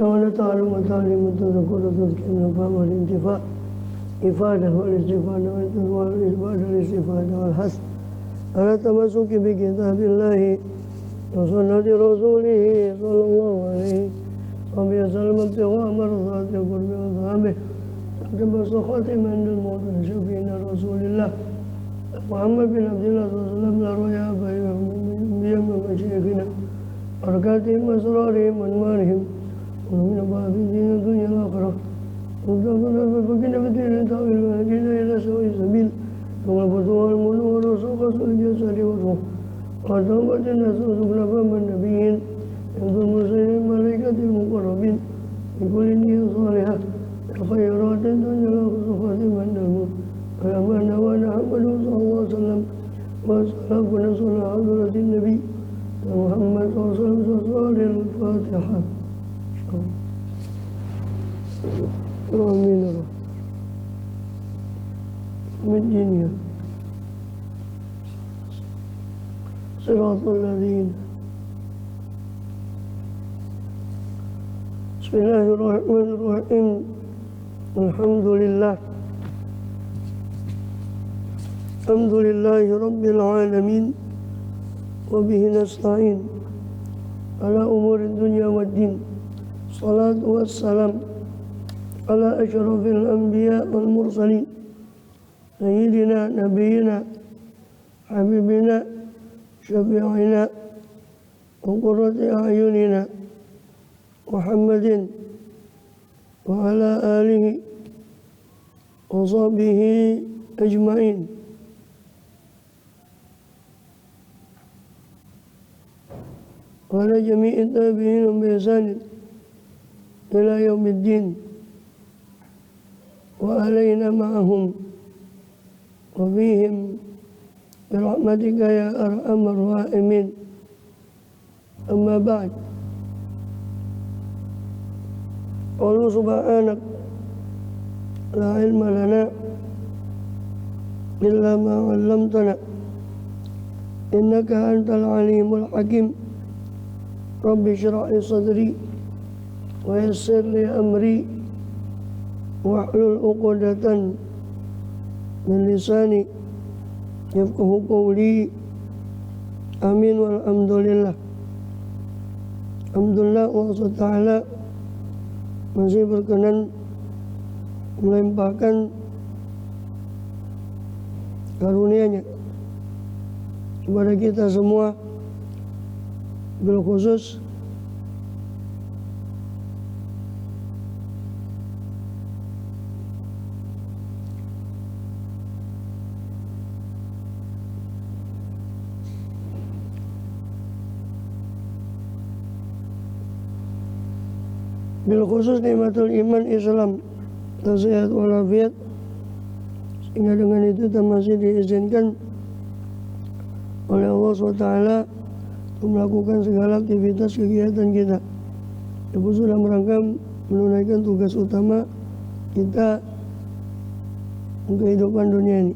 أولا تعلم وتعلم وتذكر وتذكر النفاق والانتفاع إفادة والاستفادة والإثبات والاستفادة والحث على التمسك بكتاب الله وسنة رسوله صلى الله عليه وسلم ابتغاء مرضات قرب أصحابه اقتبس خاتما عند الموت شفينا رسول الله محمد بن عبد الله صلى الله عليه وسلم لرؤيا بيم مشايخنا بركاتهم وأسرارهم وأنوارهم ومن باب دين الدنيا الآخرة وكنا بدين تأويل وهدينا إلى سواء السبيل ثم فتوى المنور والرسوخ الجسد والروح وتوبة الناس وسبل فهم النبيين عند المرسلين الملائكة المقربين بكل نية صالحة خيرات الدنيا والآخرة من الموت ولما نوانا محمد صلى الله عليه وسلم وسلامنا صلى حضرة النبي محمد صلى الله عليه وسلم الفاتحة آمين من الدنيا صراط الذين بسم الله الرحمن الرحيم الحمد لله رب العالمين وبه نستعين على أمور الدنيا والدين الصلاة والسلام على أشرف الأنبياء والمرسلين سيدنا نبينا حبيبنا شفيعنا وقرة أعيننا محمد وعلى آله وصحبه أجمعين وعلى جميع التابعين بإحسان إلى يوم الدين وعلينا معهم وفيهم برحمتك يا أرحم الراحمين أما بعد قل سبحانك لا علم لنا إلا ما علمتنا إنك أنت العليم الحكيم رب اشرح لي صدري ويسر لي أمري واحلل عقدة من لساني يفقه قولي آمين والحمد لله. Alhamdulillah Allah SWT masih berkenan melimpahkan karunia-Nya kepada kita semua, bil khusus nikmatul iman Islam sehat walafiat, sehingga dengan itu kita masih diizinkan oleh Allah SWT untuk melakukan segala aktivitas kegiatan kita. Itu sudah merangka menunaikan tugas utama kita untuk kehidupan dunia ini.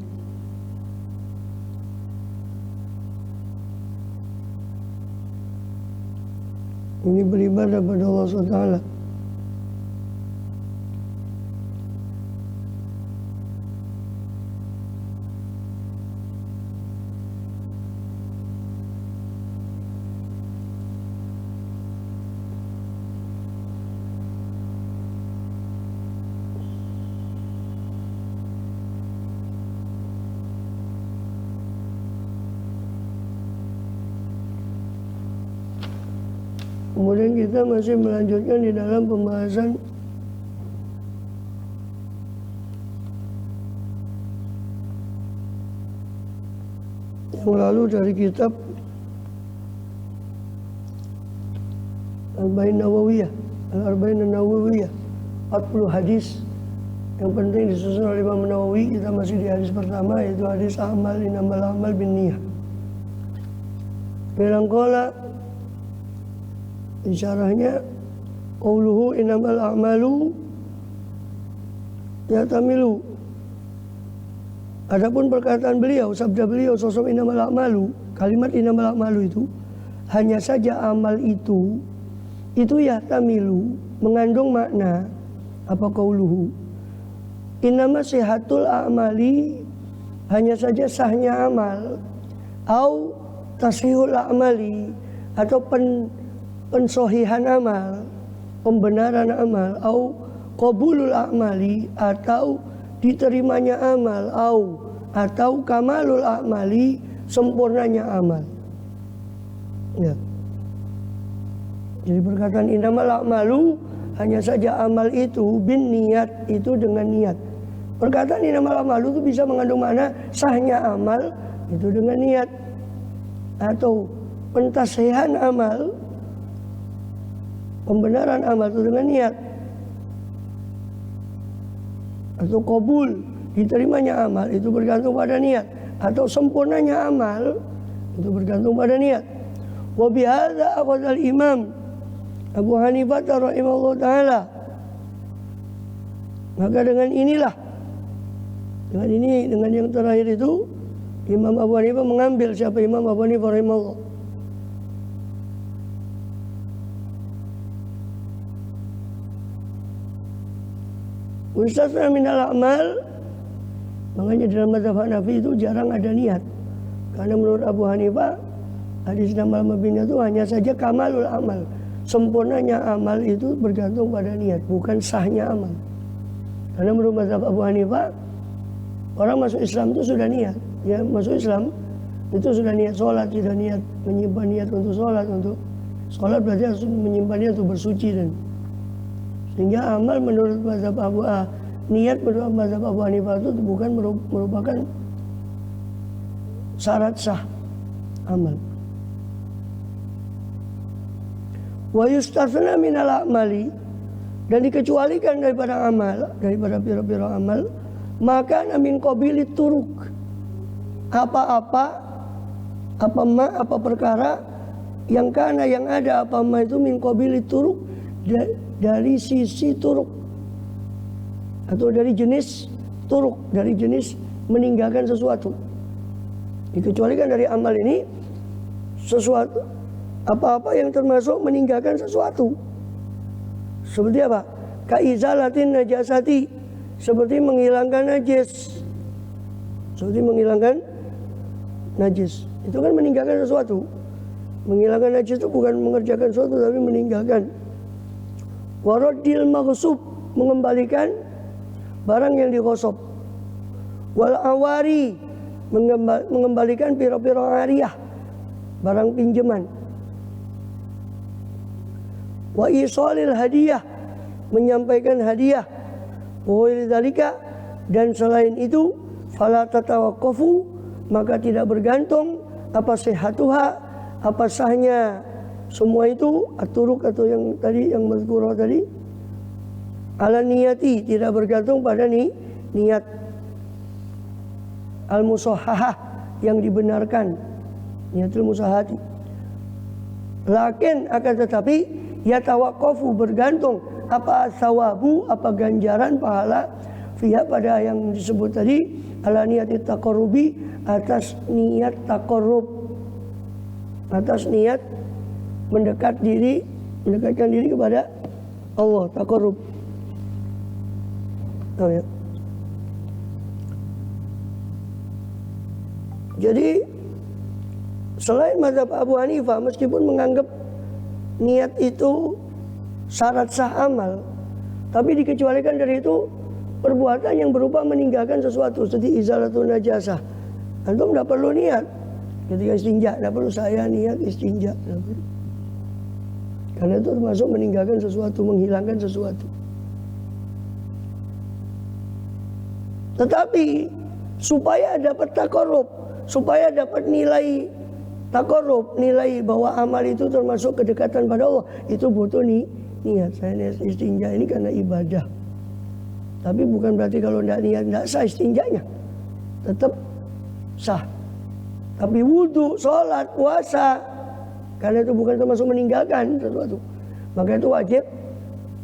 Ini beribadah pada Allah SWT. Kemudian kita masih melanjutkan di dalam pembahasan yang lalu dari kitab Al-Arba'in An-Nawawiyah, 40 hadis yang penting disusun oleh Imam Nawawi. Kita masih di hadis pertama, yaitu hadis innamal a'mal binniyah. Bilang qala, isyarahnya qauluhu innamal a'malu yatamilu. Adapun perkataan beliau, sabda beliau sosok innamal a'malu, kalimat innamal a'malu itu hanya saja amal itu yatamilu mengandung makna apa qauluhu innama sihatul a'mali, hanya saja sahnya amal, au tasihul a'mali, atau pensohihan amal, pembenaran amal, au qabulul a'mali, atau diterimanya amal, atau kamalul a'mali, sempurnanya amal. Ya. Jadi perkataan innamal a'malu, hanya saja amal itu bin niat, itu dengan niat. Perkataan innamal a'malu itu bisa mengandung makna sahnya amal itu dengan niat, atau pentasihan amal, pembenaran amal itu dengan niat, atau qabul, diterimanya amal itu bergantung pada niat, atau sempurnanya amal itu bergantung pada niat. Wa bihadza aqadzal imam Abu Hanifah rahimahullah taala, maka dengan yang terakhir itu Imam Abu Hanifah mengambil. Siapa Imam Abu Hanifah rahimahullah? Ustasna minal a'mal, makanya dalam mazhab Hanafi itu jarang ada niat, karena menurut Abu Hanifah hadis namal mabina itu hanya saja kamalul amal, sempurnanya amal itu bergantung pada niat, bukan sahnya amal. Karena menurut mazhab Abu Hanifah, orang masuk Islam itu sudah niat, ya masuk Islam itu sudah niat sholat, sudah niat menyimpan niat untuk sholat berarti harus menyimpan niat untuk bersuci, dan sehingga amal menurut mazhab niat menurut mazhab Abu Hanifah itu bukan merupakan syarat sah amal. Wa yustasna minal a'mali, dan dikecualikan daripada amal, daripada pira-pira amal, maka min qabilit turuk, apa perkara yang ada itu min qabilit turuk, dari sisi turuk, atau dari jenis turuk, dari jenis meninggalkan sesuatu. Dikecualikan dari amal ini sesuatu, apa-apa yang termasuk meninggalkan sesuatu. Seperti apa? Kaizalatin najasati, seperti menghilangkan najis. Seperti menghilangkan najis. Itu kan meninggalkan sesuatu. Menghilangkan najis itu bukan mengerjakan sesuatu, tapi meninggalkan. Waradil maghsub, mengembalikan barang yang digosok. Wal awari, mengembalikan pira-pira ariyah, barang pinjaman. Wa isalil hadiyah, menyampaikan hadiah. Wa lidzalika, dan selain itu fala tatawaqqafu, maka tidak bergantung apa sihatuha, apa sahnya semua itu, aturuk atau yang tadi yang mazkurah tadi, ala niyati, tidak bergantung pada niat, al musahhahah, yang dibenarkan, niatul musahhati. Lakin akan tetapi yatawaqqafu, bergantung apa sawabu, apa ganjaran pahala, fiha, pada yang disebut tadi, ala niyati taqarrubi, atas niat taqarrub, atas niat mendekatkan diri kepada Allah, taqarrub. Oh, ya. Jadi selain mazhab Abu Hanifah, meskipun menganggap niat itu syarat sah amal, tapi dikecualikan dari itu perbuatan yang berupa meninggalkan sesuatu, seperti izalatun najasah. Antum tidak perlu niat ketika istinja, tidak perlu saya niat istinja, karena itu termasuk meninggalkan sesuatu, menghilangkan sesuatu. Tetapi supaya dapat taqarrub, supaya dapat nilai taqarrub, nilai bahwa amal itu termasuk kedekatan pada Allah, itu butuh niat. Saya niat istinja ini karena ibadah. Tapi bukan berarti kalau tidak niat tidak sah istinjanya, tetap sah. Tapi wudu, sholat, puasa, karena itu bukan termasuk meninggalkan sesuatu, maka itu wajib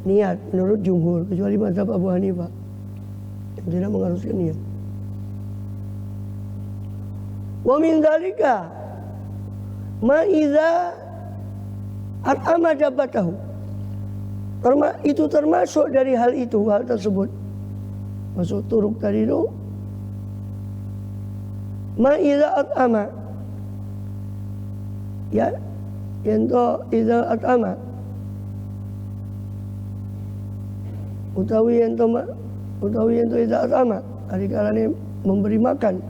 niat menurut jumhur, kecuali mazhab Abu Hanifah yang tidak mengharuskan niat. Wa min dzalika ma idza at'ama jabatahu, Itu termasuk dari hal tersebut. Masuk turuk tadi itu. Ma idza at'ama. Ya, ento idza at'ama. Utawi ento idza at'ama. Arikalane memberi makan.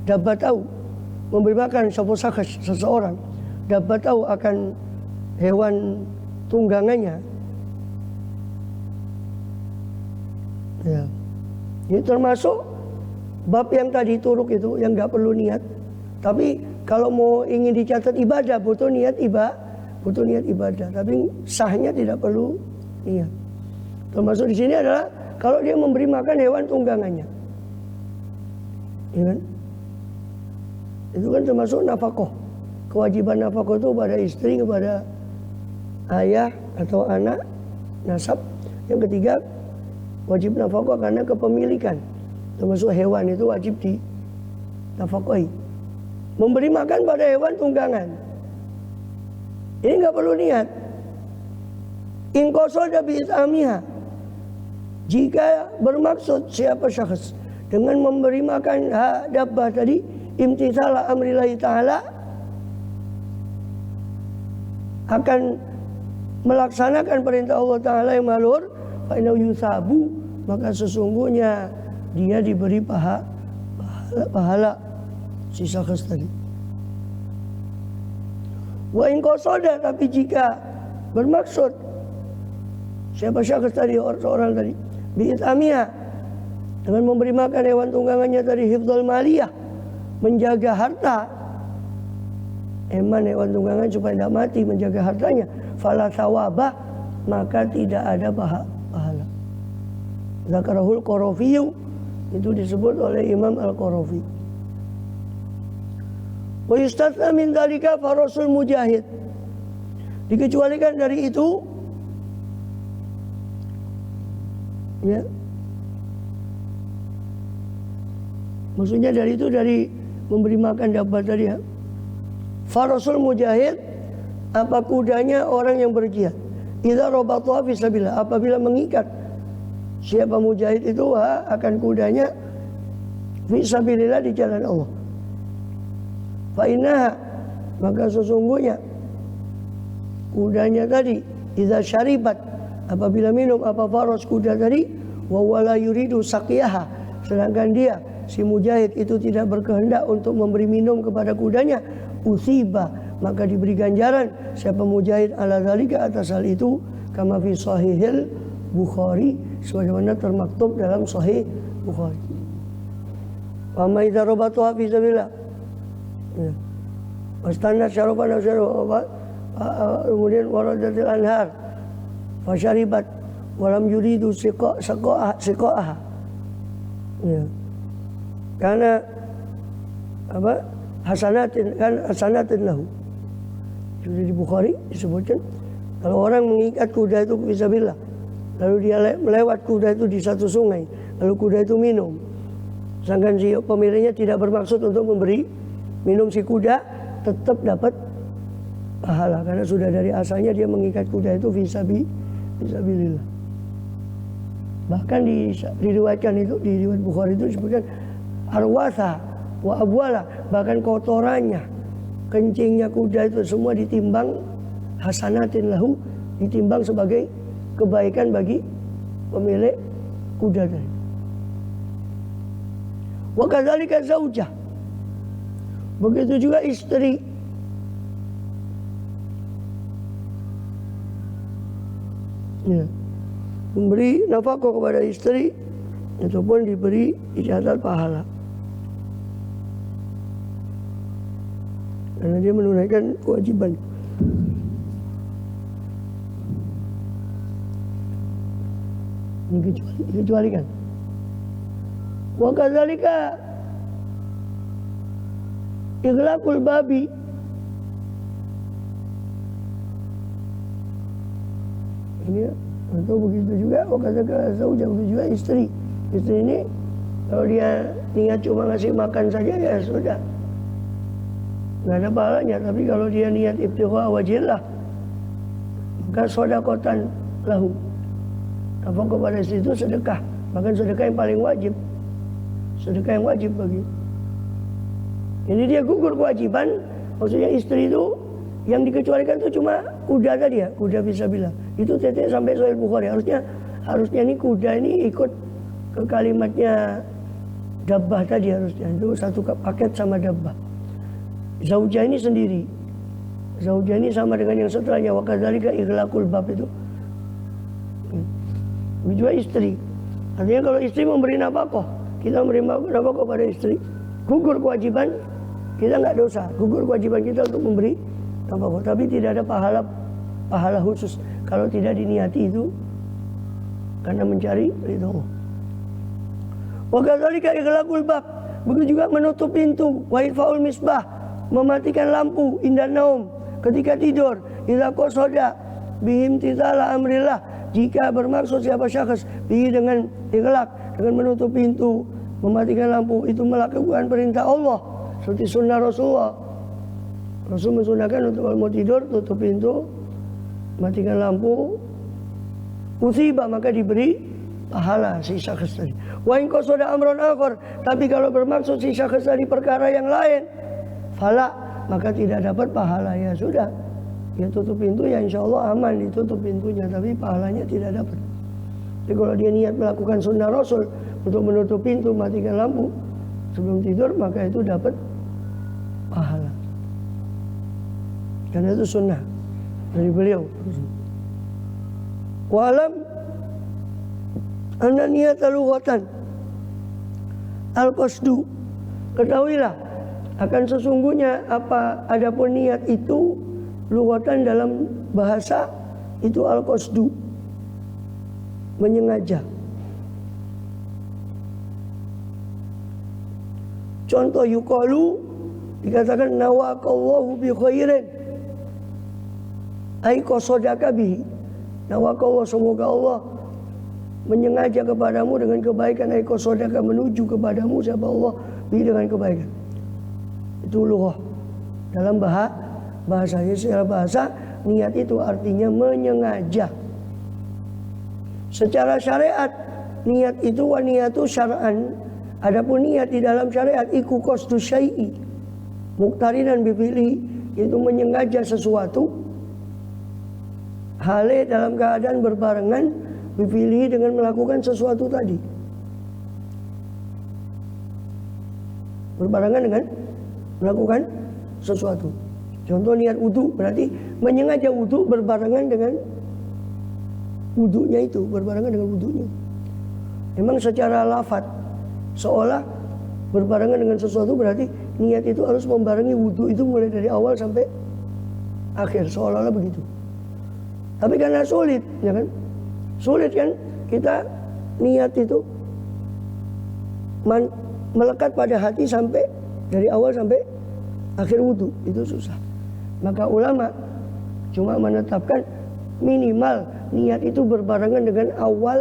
Dapat tahu memberi makan seseorang. Dapat tahu akan hewan tunggangannya. Ya. Ini termasuk bab yang tadi turuk itu yang nggak perlu niat. Tapi kalau mau ingin dicatat ibadah butuh niat ibadah. Tapi sahnya tidak perlu niat. Termasuk di sini adalah kalau dia memberi makan hewan tunggangannya. Ya kan? Itu kan termasuk nafkah. Kewajiban nafkah itu pada istri, kepada ayah atau anak, nasab. Yang ketiga, wajib nafkah karena kepemilikan. Termasuk hewan itu wajib dinafkahi. Memberi makan pada hewan tunggangan. Ini nggak perlu niat. In qasada bi it'amiha. Jika bermaksud siapa syakhs dengan memberi makan dabbah tadi, imtithala amrillahi ta'ala, akan melaksanakan perintah Allah Ta'ala yang mahlur, fa innahu yusabu, maka sesungguhnya dia diberi pahala si syakhs tadi. Wa in qasada, tapi jika bermaksud siapa syakhs tadi, seorang tadi, bi'it'amiyah, dengan memberi makan hewan tunggangannya tadi, hifdzul maliyah, menjaga harta. Eman hewan tunggangan supaya tidak mati, menjaga hartanya. Fala thawabah, maka tidak ada pahala. Zakarahul Qarafi, itu disebut oleh Imam Al-Qarafi. Wa yustatsna min dzalika farasul mujahid. Dikecualikan dari itu, ya. Maksudnya dari itu, dari memberi makan dapat tadi, ya. Farasul mujahid, apa kudanya orang yang berjihad. Idza rabata fi sabilillah, apabila mengikat siapa mujahid itu akan kudanya fi sabilillah, di jalan Allah. Fa innaha, maka sesungguhnya kudanya tadi, idza syaribat, apabila minum apa faras kuda tadi, wa wala yuridu saqiyaha, sedangkan dia si mujahid itu tidak berkehendak untuk memberi minum kepada kudanya, usiba, maka diberi ganjaran siapa mujahid ala zalika, atas hal itu, kama fi sahihil Bukhari, sebagaimana termaktub dalam sahih Bukhari. Wa ma idza rabatuha fi sabilillah, ya. Wastana syaraban syaraba, kemudian waradatil anhar fasyaribat walam yuridu siqa'aha, ya. Karena apa? Hasanatin lahu. Sudah di Bukhari disebutkan, kalau orang mengikat kuda itu fisabilillah, lalu dia melewat kuda itu di satu sungai, lalu kuda itu minum, sedangkan si pemiliknya tidak bermaksud untuk memberi minum si kuda, tetap dapat pahala karena sudah dari asalnya dia mengikat kuda itu fisabilillah. Bahkan diriwayatkan itu, di riwayat Bukhari itu disebutkan arwasa wa abwala, bahkan kotorannya, kencingnya kuda itu semua ditimbang hasanatin lahu, ditimbang sebagai kebaikan bagi pemilik kuda tadi. Wa kadzalika zaujah, begitu juga istri. Ya. Memberi nafkah kepada istri itu pun diberi dicatat pahala, karena dia menunaikan kewajiban. Ini dikecualikan. Wa kadzalika ighlaqul babi, ini atau begitu juga wa kadzalika zaujah, begitu juga istri. Istri ini kalau dia niat cuma ngasih makan saja, ya sudah, nggak ada pahalanya. Tapi kalau dia niat ibtigha wajhillah, maka shadaqatan lahu, nafkah kepada istri itu sedekah, bahkan sedekah yang paling wajib, sedekah yang wajib bagi. Jadi dia gugur kewajiban, maksudnya istri itu yang dikecualikan itu cuma kuda tadi ya, kuda fisabilillah. Itu tetek sampai Sahih Bukhari. Harusnya ini kuda ini ikut ke kalimatnya dabbah tadi harusnya. Itu satu paket sama dabbah. Zaujah ini sendiri. Zaujah ini sama dengan yang setelahnya. Wa kadzalika ighlaqul bab itu. Ini juga istri. Artinya kalau istri memberi nafkah, kita memberi nafkah kepada istri, gugur kewajiban, kita nggak dosa. Gugur kewajiban kita untuk memberi nafkah, tapi tidak ada pahala khusus kalau tidak diniati itu karena mencari ridho Allah. Wa kadzalika ighlaqul bab, begitu juga menutup pintu, wa irfaul misbah, mematikan lampu indan naum ketika tidur, idza qasada bihim tizala amrillah, jika bermaksud siapa syakhs bihi dengan ighlaq, dengan menutup pintu, mematikan lampu, itu melakukan perintah Allah seperti sunnah Rasulullah. Rasul mensunahkan untuk kalau mau tidur tutup pintu, matikan lampu, usiba maka diberi pahala si syakhs tadi. Wa in qasada amron akhar, tapi kalau bermaksud si syakhs tadi perkara yang lain, fala, maka tidak dapat pahala. Ya sudah, ya tutup pintu ya insyaallah aman ditutup pintunya, tapi pahalanya tidak dapat. Jadi kalau dia niat melakukan sunnah Rasul untuk menutup pintu, matikan lampu sebelum tidur, maka itu dapat pahala. Karena itu sunnah dari beliau. Walam anna niyata lughatan al-qasdu, ketahuilah akan sesungguhnya adapun niat itu lughatan dalam bahasa itu al-qasdu, menyengaja. Contoh yuqalu, dikatakan nawaqallahu bi khairin, ai qasodaka bihi. Nawaqallahu, semoga Allah menyengaja kepadamu dengan kebaikan, ai qasodaka, menuju kepadamu siapa Allah bihi dengan kebaikan. Itu lughah. Dalam bahasanya secara bahasa, niat itu artinya menyengaja. Secara syariat, niat itu wa niyatu syar'an. Adapun niat di dalam syariat iku qasdu syai'i muqtarinan bi fi'li, itu menyengaja sesuatu hale dalam keadaan berbarengan bi fi'li, dengan melakukan sesuatu tadi. Berbarengan dengan melakukan sesuatu. Contoh niat wudu, berarti menyengaja wudu berbarengan dengan wudunya itu, berbarengan dengan wudunya. Memang secara lafaz seolah berbarengan dengan sesuatu, berarti niat itu harus membarengi wudu itu mulai dari awal sampai akhir, seolah-olah begitu. Tapi karena sulit, ya kan? Sulit kan kita niat itu melekat pada hati sampai dari awal sampai akhir wudu, itu susah. Maka ulama cuma menetapkan minimal niat itu berbarengan dengan awal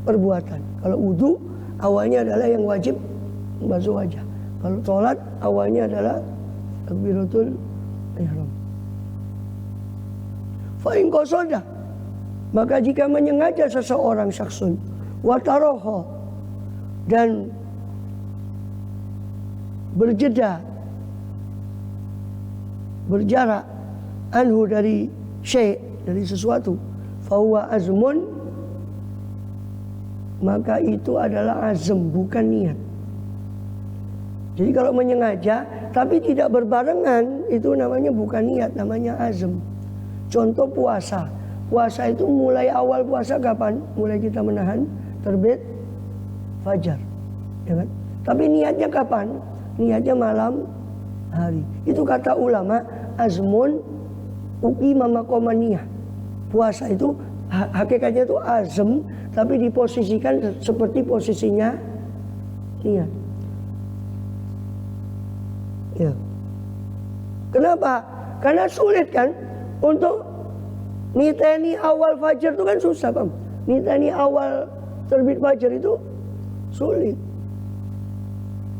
perbuatan. Kalau wudu awalnya adalah yang wajib membasuh wajah. Kalau sholat awalnya adalah takbiratul ihram. Fa in qasada, maka jika menyengaja seseorang syakhsun wa taraha, dan berjarak anhu dari syai', dari sesuatu, fa huwa azmun, maka itu adalah azm, bukan niat. Jadi kalau menyengaja tapi tidak berbarengan, itu namanya bukan niat, namanya azm. Contoh puasa. Puasa itu mulai awal puasa kapan? Mulai kita menahan terbit fajar, ya kan? Tapi niatnya kapan? Niatnya malam hari. Itu kata ulama, azmun uqima maqaman niyah. Puasa itu hakikatnya itu azm, tapi diposisikan seperti posisinya niat. Ya. Kenapa? Karena sulit kan untuk niteni awal fajar itu kan susah, Pak. Niteni awal terbit fajar itu sulit.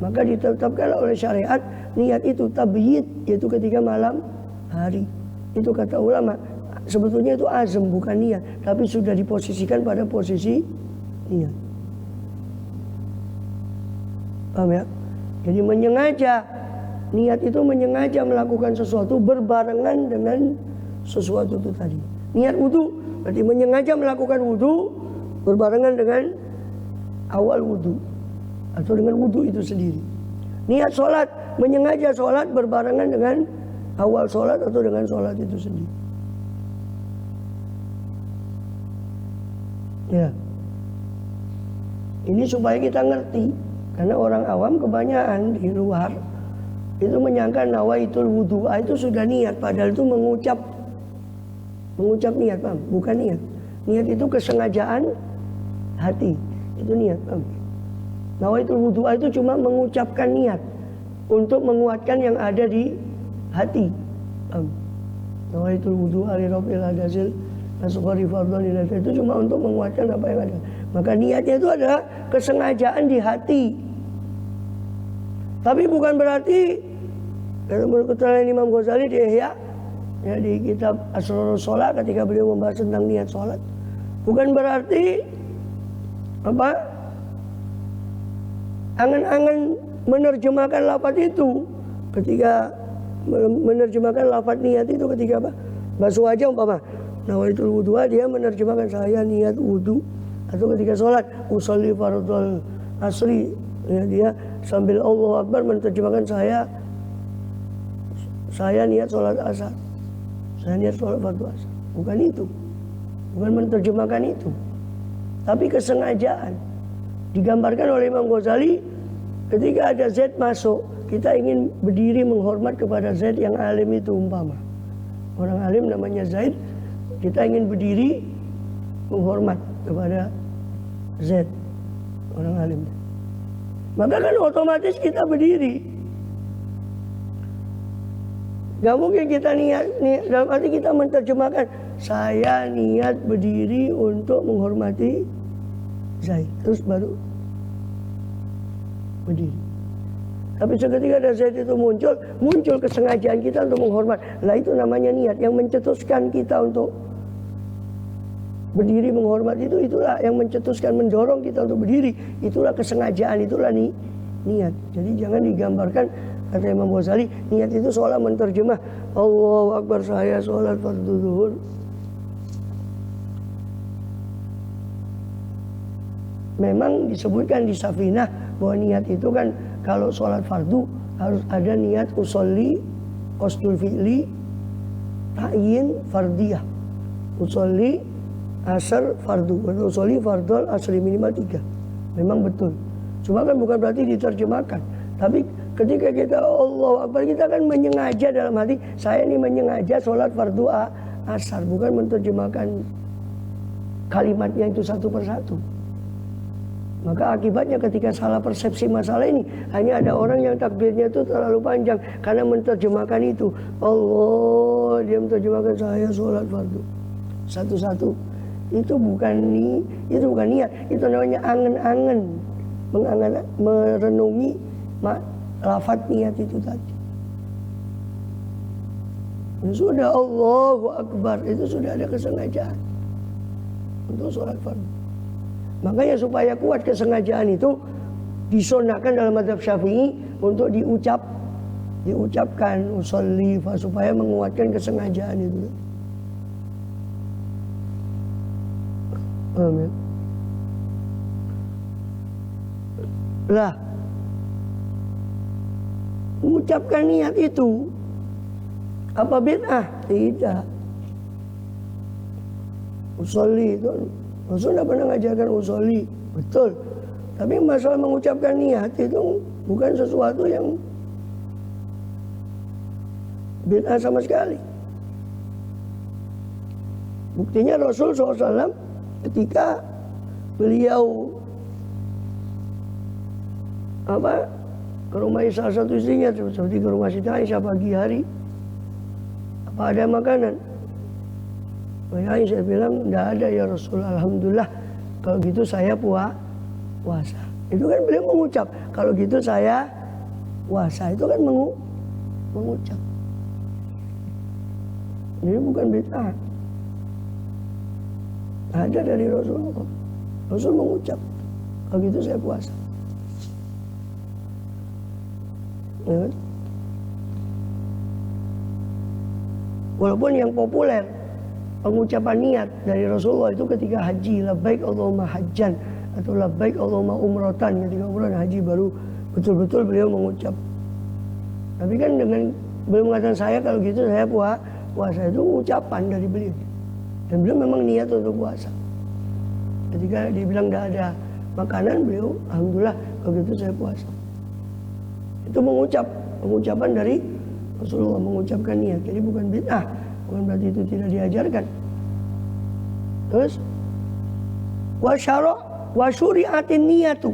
Maka ditetapkan oleh syariat niat itu tabyid, yaitu ketika malam hari. Itu kata ulama, sebetulnya itu azam bukan niat, tapi sudah diposisikan pada posisi niat. Paham ya? Jadi menyengaja, niat itu menyengaja melakukan sesuatu berbarengan dengan sesuatu itu tadi. Niat wudu berarti menyengaja melakukan wudu berbarengan dengan awal wudu atau dengan wudu itu sendiri. Niat sholat, menyengaja sholat berbarengan dengan awal sholat atau dengan sholat itu sendiri. Ya, ini supaya kita ngerti, karena orang awam kebanyakan di luar itu menyangka nawaitul wudu itu sudah niat, padahal itu mengucap niat, paham? Bukan niat. Niat itu kesengajaan hati, itu niat, paham? Nawaitul wudu itu cuma mengucapkan niat untuk menguatkan yang ada di hati. Nawaitul wudu ali rabbil adasil asghari fardhan itu cuma untuk menguatkan apa yang ada. Maka niatnya itu adalah kesengajaan di hati. Tapi bukan berarti menurut keterangan Imam Ghazali di Ihya, ya, di kitab Asrarus Shalah ketika beliau membahas tentang niat sholat, bukan berarti angan-angan menerjemahkan lafaz itu ketika menerjemahkan lafaz niat itu ketika basuh wajah nawaitul wudu, dia menerjemahkan saya niat wudu, atau ketika sholat usolli fardhul asri, ya, dia sambil Allahu Akbar menerjemahkan saya niat sholat asar, saya niat sholat fardu asar. Bukan itu, bukan menerjemahkan itu, tapi kesengajaan. Digambarkan oleh Imam Ghazali ketika ada Z masuk, kita ingin berdiri menghormat kepada Z yang alim itu, umpama orang alim namanya Zaid, kita ingin berdiri menghormat kepada Z orang alim, maka kan otomatis kita berdiri. Gak mungkin kita niat dalam arti kita menerjemahkan saya niat berdiri untuk menghormati Zaid, terus baru berdiri. Tapi seketika ada Zaid itu muncul kesengajaan kita untuk menghormat. Lah itu namanya niat yang mencetuskan kita untuk berdiri menghormat itu, itulah yang mencetuskan, mendorong kita untuk berdiri. Itulah kesengajaan, itulah niat. Jadi jangan digambarkan, kata Imam Ghazali, niat itu seolah menterjemah Allahu Akbar saya sholat fardu zuhur. Memang disebutkan di Safinah bahwa niat itu kan kalau sholat fardu harus ada niat usolli, qasdul fi'li, ta'yin, fardiyah. Usolli, asar, fardu. Usolli, fardul, asri minimal 3. Memang betul. Cuma kan bukan berarti diterjemahkan. Tapi ketika kita Allahu Akbar, kita kan menyengaja dalam hati, saya ini menyengaja sholat fardu asar. Bukan menerjemahkan kalimatnya itu satu persatu. Maka akibatnya ketika salah persepsi masalah ini, hanya ada orang yang takbirnya itu terlalu panjang karena menerjemahkan itu. Allah, dia menerjemahkan saya sholat fardu satu-satu. Itu bukan niat, itu namanya angen-angen, merenungi lafaz niat itu tadi. Sudah Allahu Akbar, itu sudah ada kesengajaan untuk sholat fardu. Makanya supaya kuat kesengajaan itu disunahkan dalam mazhab Syafi'i untuk diucapkan usolli, supaya menguatkan kesengajaan itu. Amin. Lah, mengucapkan niat itu apa bid'ah? Tidak. Usolli itu Rasul tidak pernah mengajarkan usolli, betul. Tapi masalah mengucapkan niat itu bukan sesuatu yang bid'ah sama sekali. Buktinya Rasul SAW ketika beliau ke rumah salah satu istrinya, seperti ke rumah Siti Aisyah pagi hari, apa ada makanan? Aisyah bilang, tidak ada ya Rasul, alhamdulillah. Kalau gitu saya puasa. Itu kan beliau mengucap, kalau gitu saya puasa. Itu kan mengucap. Jadi bukan bid'ah. Ada dari Rasulullah. Rasul mengucap, kalau gitu saya puasa. Ya kan? Walaupun yang populer pengucapan niat dari Rasulullah itu ketika haji, labbaik Allahumma hajjan atau labbaik Allahumma umratan, ketika umrah dan haji baru betul-betul beliau mengucap. Tapi kan dengan beliau mengatakan saya kalau gitu saya puasa, itu ucapan dari beliau. Dan beliau memang niat untuk puasa. Ketika dibilang tidak ada makanan, beliau alhamdulillah kalau gitu saya puasa. Itu pengucapan dari Rasulullah, mengucapkan niat. Jadi bukan bid'ah, bukan berarti itu tidak diajarkan. Terus wa syuri'atin niyatu,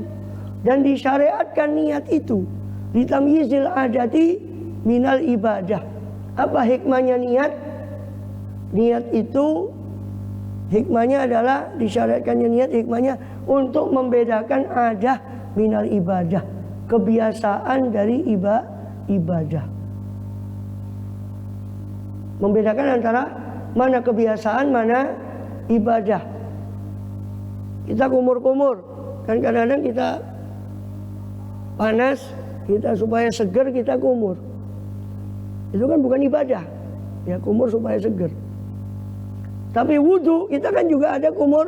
dan disyariatkan niat itu litamyizil adati minal ibadah. Apa hikmahnya niat? Niat itu hikmahnya adalah disyariatkannya niat, hikmahnya untuk membedakan adah minal ibadah, kebiasaan dari ibadah. Membedakan antara mana kebiasaan, mana ibadah. Kita kumur-kumur, kan kadang-kadang kita panas, kita supaya seger kita kumur. Itu kan bukan ibadah, ya kumur supaya seger. Tapi wudu, kita kan juga ada kumur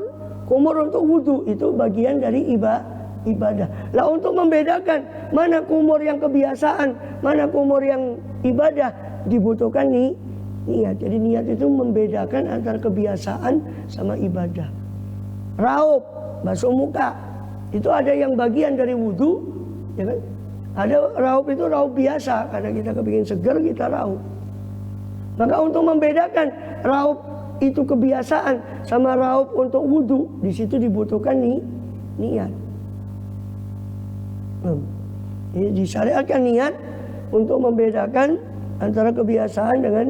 untuk wudu, itu bagian dari ibadah. Lah untuk membedakan mana kumur yang kebiasaan, mana kumur yang ibadah, dibutuhkan niat. Jadi niat itu membedakan antara kebiasaan sama ibadah. Raup, basuh muka, itu ada yang bagian dari wudu, ya kan? Ada raup itu raup biasa, karena kita kepingin segar kita raup. Maka untuk membedakan raup itu kebiasaan sama raup untuk wudu, di situ dibutuhkan niat. Ini disyariatkan niat untuk membedakan antara kebiasaan dengan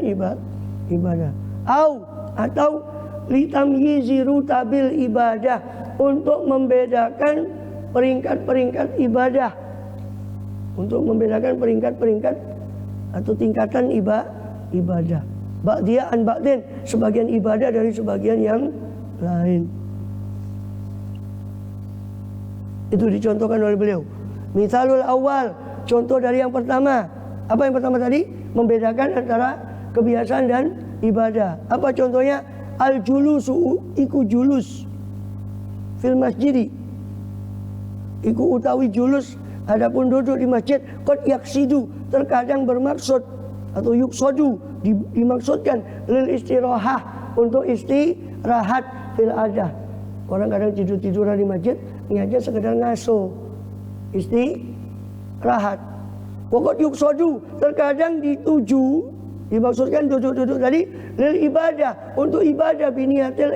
ibadah. Atau litamyizi rutabil ibadah, untuk membedakan peringkat-peringkat ibadah. Untuk membedakan peringkat-peringkat atau tingkatan ibadah. Ba'diyah an ba'din, sebagian ibadah dari sebagian yang lain. Itu dicontohkan oleh beliau. Misalul awal, contoh dari yang pertama. Apa yang pertama tadi? Membedakan antara kebiasaan dan ibadah. Apa contohnya? Al-julusu, iku julus fil masjidi, iku utawi julus, adapun duduk di masjid. Qad yaksidu, terkadang bermaksud, atau yuksodu, dimaksudkan lil istirahah, untuk istirahat fil adah. Orang kadang tidur-tiduran di masjid, niatnya sekedar ngaso, istirahat. Pokok yuksodu, terkadang dituju, dimaksudkan duduk-duduk tadi lil ibadah, untuk ibadah biniatil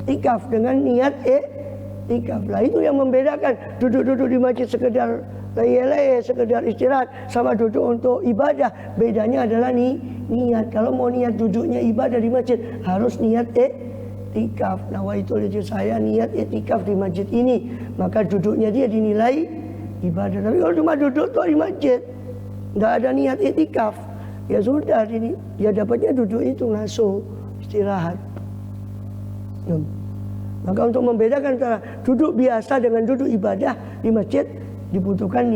iktikaf, dengan niat iktikaf. Lah itu yang membedakan duduk-duduk di masjid sekedar leye-leye, sekedar istirahat, sama duduk untuk ibadah. Bedanya adalah niat. Kalau mau niat duduknya ibadah di masjid, harus niat iktikaf. Nawaitul, saya niat iktikaf di masjid ini, maka duduknya dia dinilai ibadah. Tapi kalau cuma duduk tuh di masjid, nggak ada niat iktikaf, ya sudah, dia dapatnya duduk itu ngaso, istirahat. Maka untuk membedakan antara duduk biasa dengan duduk ibadah di masjid, dibutuhkan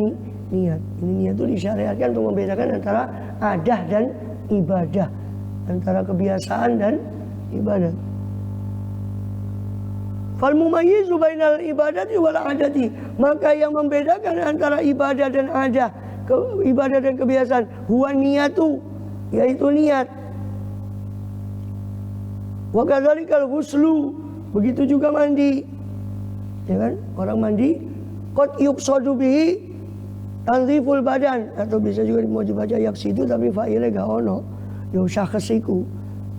niat. Ini niat itu disyariatkan untuk membedakan antara adah dan ibadah, antara kebiasaan dan ibadah. Fal mumayyizu bainal ibadati wal adati, maka yang membedakan antara ibadah dan adah, ibadah dan kebiasaan, huwa niyatu, yaitu niat. Wa kadzalikal ghuslu, begitu juga mandi. Ya kan? Orang mandi qad yuqsadu bihi tanziful badan, atau bisa juga mau dibaca yaksidu tapi fa'ile gak ono, yo syakhsiku.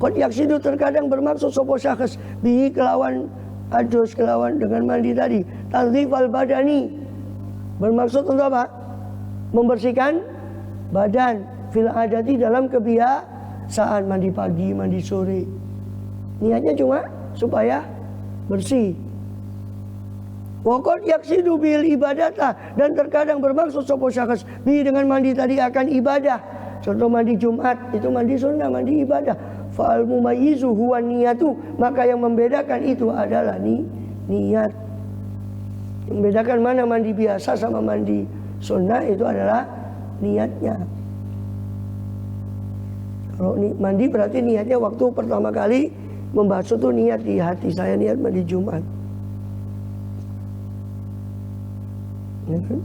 Qad yaksidu, terkadang bermaksud sapa syakhs bihi kelawan adus, kelawan dengan mandi tadi, tanzifal badani, bermaksud untuk apa? Membersihkan badan, fil adati, dalam kebiasaan, mandi pagi, mandi sore. Niatnya cuma supaya bersih. Waqad yaksidu bil ibadata, dan terkadang bermaksud sapa syakhs bi dengan mandi tadi akan ibadah. Contoh mandi Jumat, itu mandi sunnah, mandi ibadah. fa'al mumayyizu huwa niyatu, maka yang membedakan itu adalah niat. Yang membedakan mana mandi biasa sama mandi sunnah itu adalah niatnya. Kalau mandi berarti niatnya waktu pertama kali membasuh itu niat di hati, saya niat mandi Jumat. Ya kan?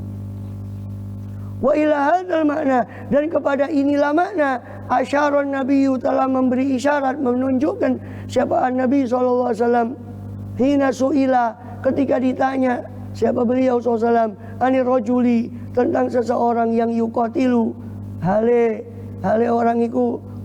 Wa ila hadzal makna, dan kepada inilah makna asyaron nabiyyu, telah memberi isyarat, menunjukkan siapa Nabi SAW. Hina su'ila, ketika ditanya siapa beliau SAW, anir rajuli, tentang seseorang yang yuqatilu, hale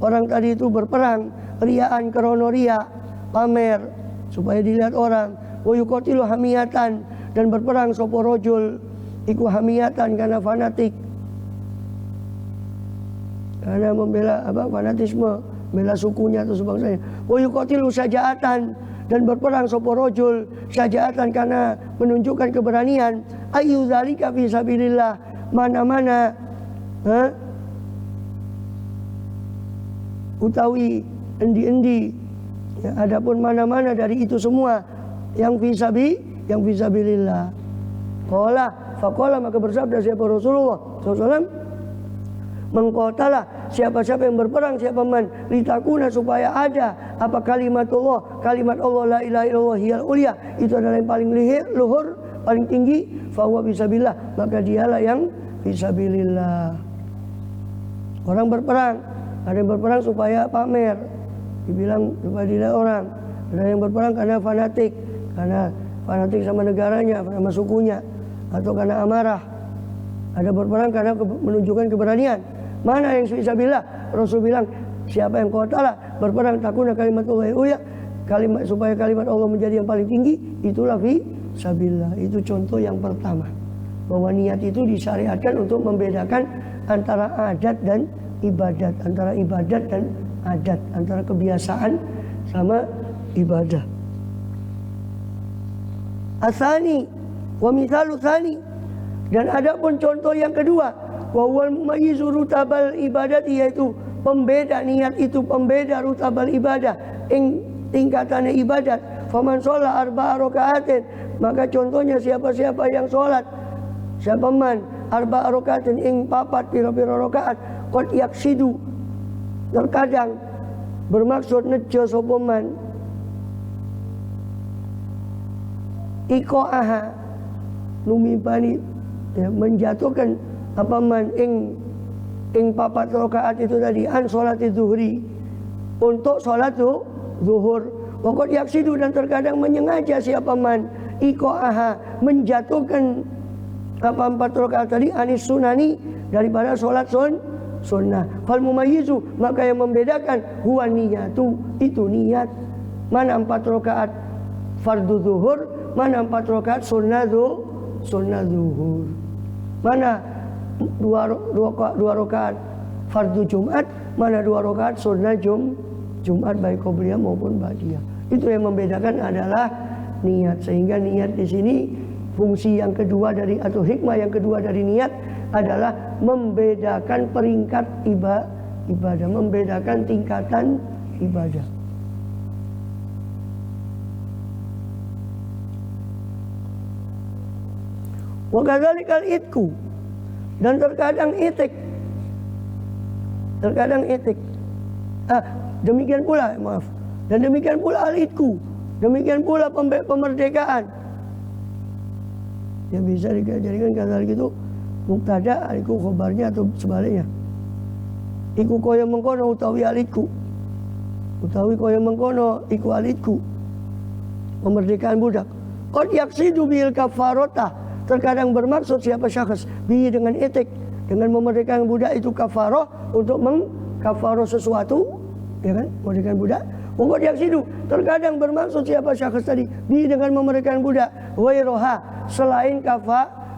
orang tadi itu berperang, riaan krono ria, pamer supaya dilihat orang, wa yuqatilu hamiyatan, dan berperang sapa rajul iku hamiyatan karena fanatik, karena membela fanatisme, membela sukunya atau sebangsanya. Wa yuqatilu syaja'atan, dan berperang sapa rajul syaja'atan karena menunjukkan keberanian. Ayu zalika fi sabilillah, mana-mana utawi endi-endi, ya, adapun mana-mana dari itu semua yang fi sabilillah. Faqala, maka bersabda siapa Rasulullah SAW, mengqatalah, siapa-siapa yang berperang, siapa man, litakuna, supaya ada apa kalimat Allah la ilaha illallah hiyal ulia, itu adalah yang paling luhur, paling tinggi, fahuwa fisabilillah, maka dialah yang fisabilillah. Orang berperang, ada yang berperang supaya pamer, dibilang supaya dilihat orang. Ada yang berperang karena fanatik sama negaranya, sama sukunya, atau karena amarah. Ada berperang karena menunjukkan keberanian. Mana yang fisabilillah? Rasul bilang, siapa yang qatalah, berperang takuna kalimatullah uya, supaya kalimat Allah menjadi yang paling tinggi, itulah fisabilillah. Itu contoh yang pertama, bahwa niat itu disyariatkan untuk membedakan antara adat dan ibadat, antara ibadat dan adat, antara kebiasaan sama ibadah. Asani wa mithalu tsani, dan ada pun contoh yang kedua, wa wal mumayyizu rutabal ibadati, yaitu pembeda niat itu, pembeda rutabal ibadah ing tingkatannya ibadat. Faman sholat arba'a raka'atin, maka contohnya siapa-siapa yang sholat, siapa man arba'a raka'atin ing papat pira-pira rakaat, qad yaksidu, terkadang bermaksud nejo sapa man iqa'aha, lumipani, ya, menjatuhkan apa man ing papat rakaat itu tadi, an sholat zuhri, untuk sholat zuhur. Pokok yaksidu, dan terkadang menyengaja siapa man iqa'aha, menjatuhkan apa 4 rakaat tadi, anis sunani, daripada sholat sunnah. Fal mumayyizu, maka yang membedakan, huwa niyatu, itu niat. Mana 4 rakaat fardu zuhur, mana 4 rakaat sunnah zuhur, mana 2 rakaat fardu Jumat, mana 2 rakaat sunnah Jumat, baik qobliyah maupun ba'diyah. Itu yang membedakan adalah niat. Sehingga niat di sini, fungsi yang kedua dari, atau hikmah yang kedua dari niat adalah membedakan peringkat ibadah, membedakan tingkatan ibadah. Wa kadzalikal itku, dan terkadang itik. Demikian pula, dan demikian pula al-itku, demikian pula pemerdekaan. Ya, bisa dijadikan kadzalik itu mubtada, iku khobarnya atau sebaliknya. Iku kaya mengkono utawi al-itku, utawi kaya mengkono iku al-itku, pemerdekaan budak. Qad yaksidu bil kafarata, terkadang bermaksud siapa syakhs bi dengan itik, dengan memerdekakan budak itu kafaroh, untuk mengkafaroh sesuatu, ya kan, memerdekakan budak. Pokok yaksidu, terkadang bermaksud siapa syakhs tadi bi dengan memerdekakan budak, wairoha, selain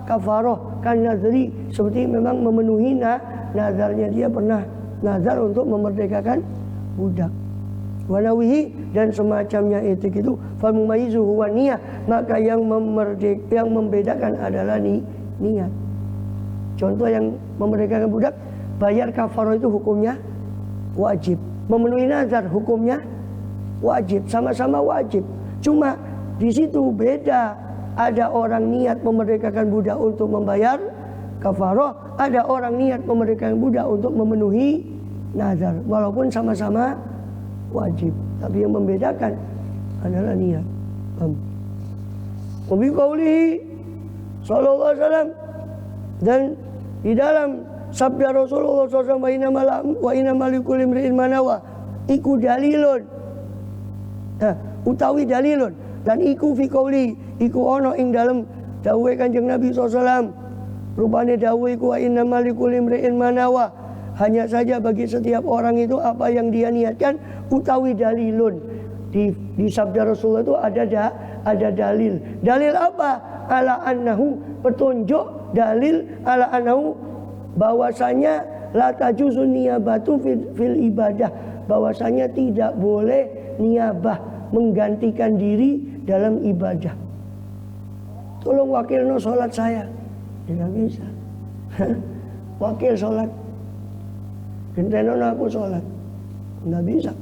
kafaroh, kan nazri, seperti memang memenuhi nazarnya, dia pernah nazar untuk memerdekakan budak. Wanawihi, dan semacamnya itik itu, fal mumayyizu huwa niyah, maka yang membedakan adalah niat. Contoh yang memerdekakan budak, bayar kafaroh itu hukumnya wajib. Memenuhi nazar hukumnya wajib, sama-sama wajib. Cuma di situ beda. Ada orang niat memerdekakan budak untuk membayar kafaroh, ada orang niat memerdekakan budak untuk memenuhi nazar. Walaupun sama-sama wajib, tapi yang membedakan adalah niat. Wabi qaulihi sallallahu alaihi wasallam, dan di dalam sabda Rasulullah SAW, wa inna malikul imri'in manawa, iku dalilun, utawi dalilun, dan iku fi qauli, iku ono ing dalam dawuhe Kanjeng Nabi SAW. Rupane dawuh iku wa inna malikul imri'in manawa, hanya saja bagi setiap orang itu apa yang dia niatkan, utawi dalilun. Di sabda Rasulullah itu ada dalil. Dalil apa? Ala annahu, petunjuk dalil ala annahu, bahwasanya la tajuzu niyabatu fil ibadah, bahwasanya tidak boleh niyabah, menggantikan diri dalam ibadah. Tolong wakilno sholat saya, tidak bisa. Wakil sholat, genteno aku sholat, tidak bisa.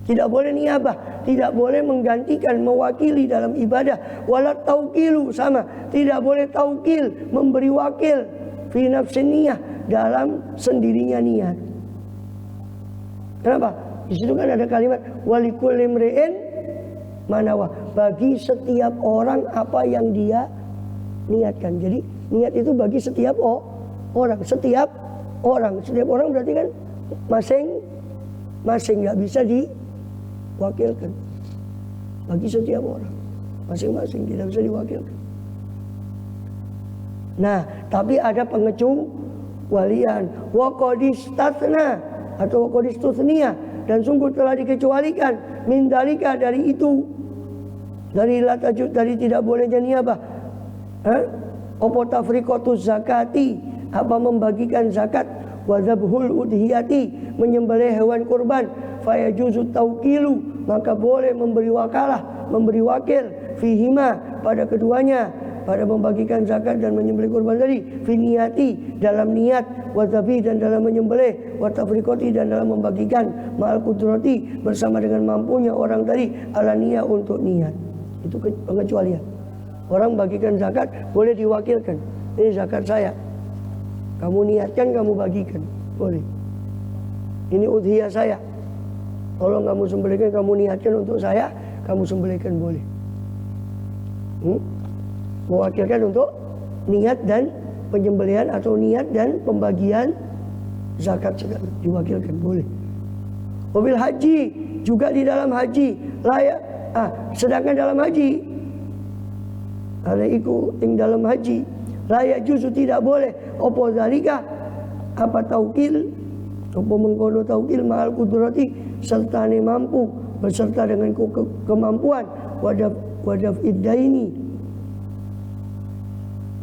Tidak boleh niyabah, tidak boleh menggantikan, mewakili dalam ibadah. Wala taukilu, sama, tidak boleh taukil, memberi wakil fi nafsin niyah, dalam sendirinya niat. Kenapa? Di situ kan ada kalimat walikul imri'in manawa, bagi setiap orang apa yang dia niatkan. Jadi niat itu bagi setiap orang, setiap orang berarti kan masing-masing, nggak bisa diwakilkan. Bagi setiap orang masing-masing, tidak bisa diwakilkan. Nah, tapi ada pengecualian, wa qadistatna atau wa qadistutsniya, dan sungguh telah dikecualikan min dalika, dari itu, dari latajud, dari tidak bolehnya niyabah. Opo tafriqatuz zakati, apa membagikan zakat, wa dzabhul udhiyati, menyembelih hewan kurban, fayajuzu taukilu, maka boleh memberi wakalah, memberi wakil, fihima, pada keduanya, pada membagikan zakat dan menyembelih kurban tadi, fi niyati, dalam niat, wa dzabhi, dan dalam menyembelih, wa tafriqati, dan dalam membagikan, ma'al qudrati, bersama dengan mampunya orang tadi, ala niyah, untuk niat. Itu pengecualian. Orang bagikan zakat boleh diwakilkan, ini zakat saya, kamu niatkan, kamu bagikan, boleh. Ini udhiyah saya, tolong kamu sembelihkan, kamu niatkan untuk saya, kamu sembelihkan, boleh. Mewakilkan untuk niat dan penyembelihan, atau niat dan pembagian zakat segala, diwakilkan, boleh. Mobil haji, juga di dalam haji, layak. Sedangkan dalam haji, ada iku ing dalam haji, layak juzu, tidak boleh, opo zalika, apa taukil, opo mengkono taukil, ma'al kudrati, serta mampu, beserta dengan kemampuan, wadaf iddaini,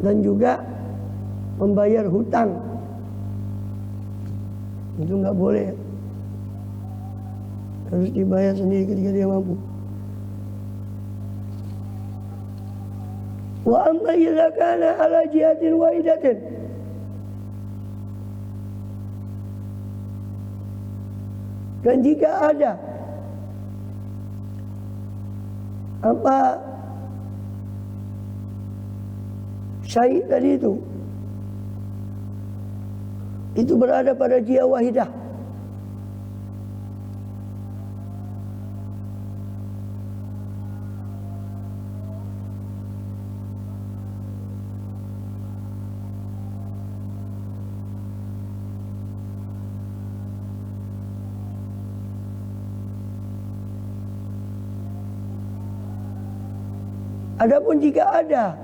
dan juga membayar hutang. Itu nggak boleh, harus dibayar sendiri ketika dia mampu. Wa amma idza kana ala jihatin wahidatin, dan jika ada apa syai tadi itu berada pada jihah wahidah, adapun jika ada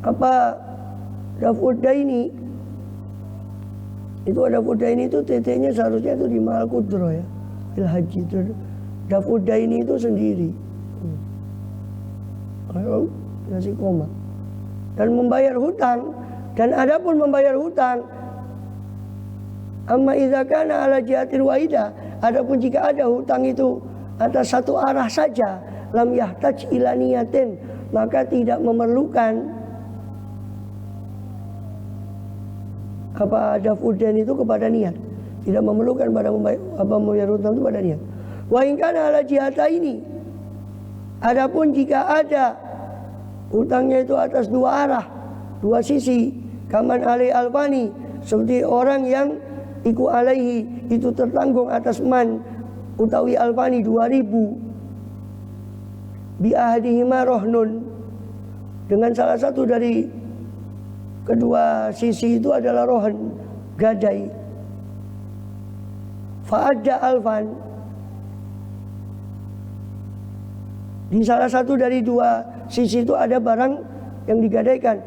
apa daf'ud daini, itu daf'ud daini itu titiknya seharusnya itu di ma'al qudro, ya, fil haji. Daf'ud daini itu sendiri, kalau kasih koma. Dan membayar hutang, dan adapun membayar hutang, amma idza kana ala jihatin wahidah, adapun jika ada hutang itu atas satu arah saja, lam yahtaj ila niyatin, maka tidak memerlukan apa daf'udain itu kepada niat. Tidak memerlukan pada membayar hutang itu pada niat. Wa in kana ala jihataini. Adapun jika ada hutangnya itu atas dua arah, dua sisi, kaman alai alfani, seperti orang yang iku alaihi itu tertanggung atas man utawi alfani 2000 bi ahadihima rohnun, dengan salah satu dari kedua sisi itu adalah rohan, gadai. Fa'adda alfan, di salah satu dari dua sisi itu ada barang yang digadaikan.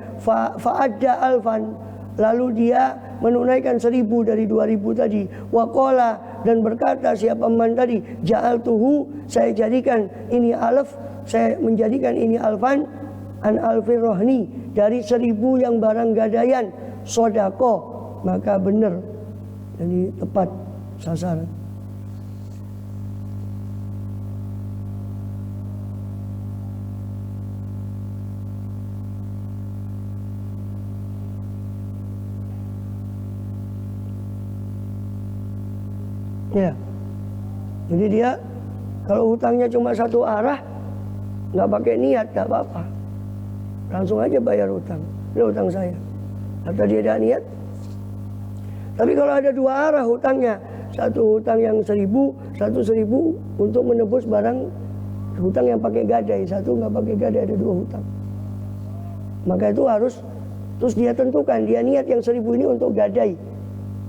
Fa'adda alfan, lalu dia menunaikan 1000 dari 2000 tadi. Waqala, dan berkata siapa man tadi, ja'altuhu, saya jadikan ini alf, saya menjadikan ini alfan an alfir rohni, dari 1000 yang barang gadaian, sodako, maka benar, jadi tepat sasaran. Ya, jadi dia kalau hutangnya cuma satu arah, nggak pakai niat, nggak apa-apa, langsung aja bayar hutang. Ini hutang saya, atau dia ada niat. Tapi kalau ada dua arah hutangnya, satu hutang yang 1000, satu 1000 untuk menebus barang hutang yang pakai gadai, satu nggak pakai gadai, ada dua hutang. Maka itu harus terus dia tentukan, dia niat yang 1000 ini untuk gadai,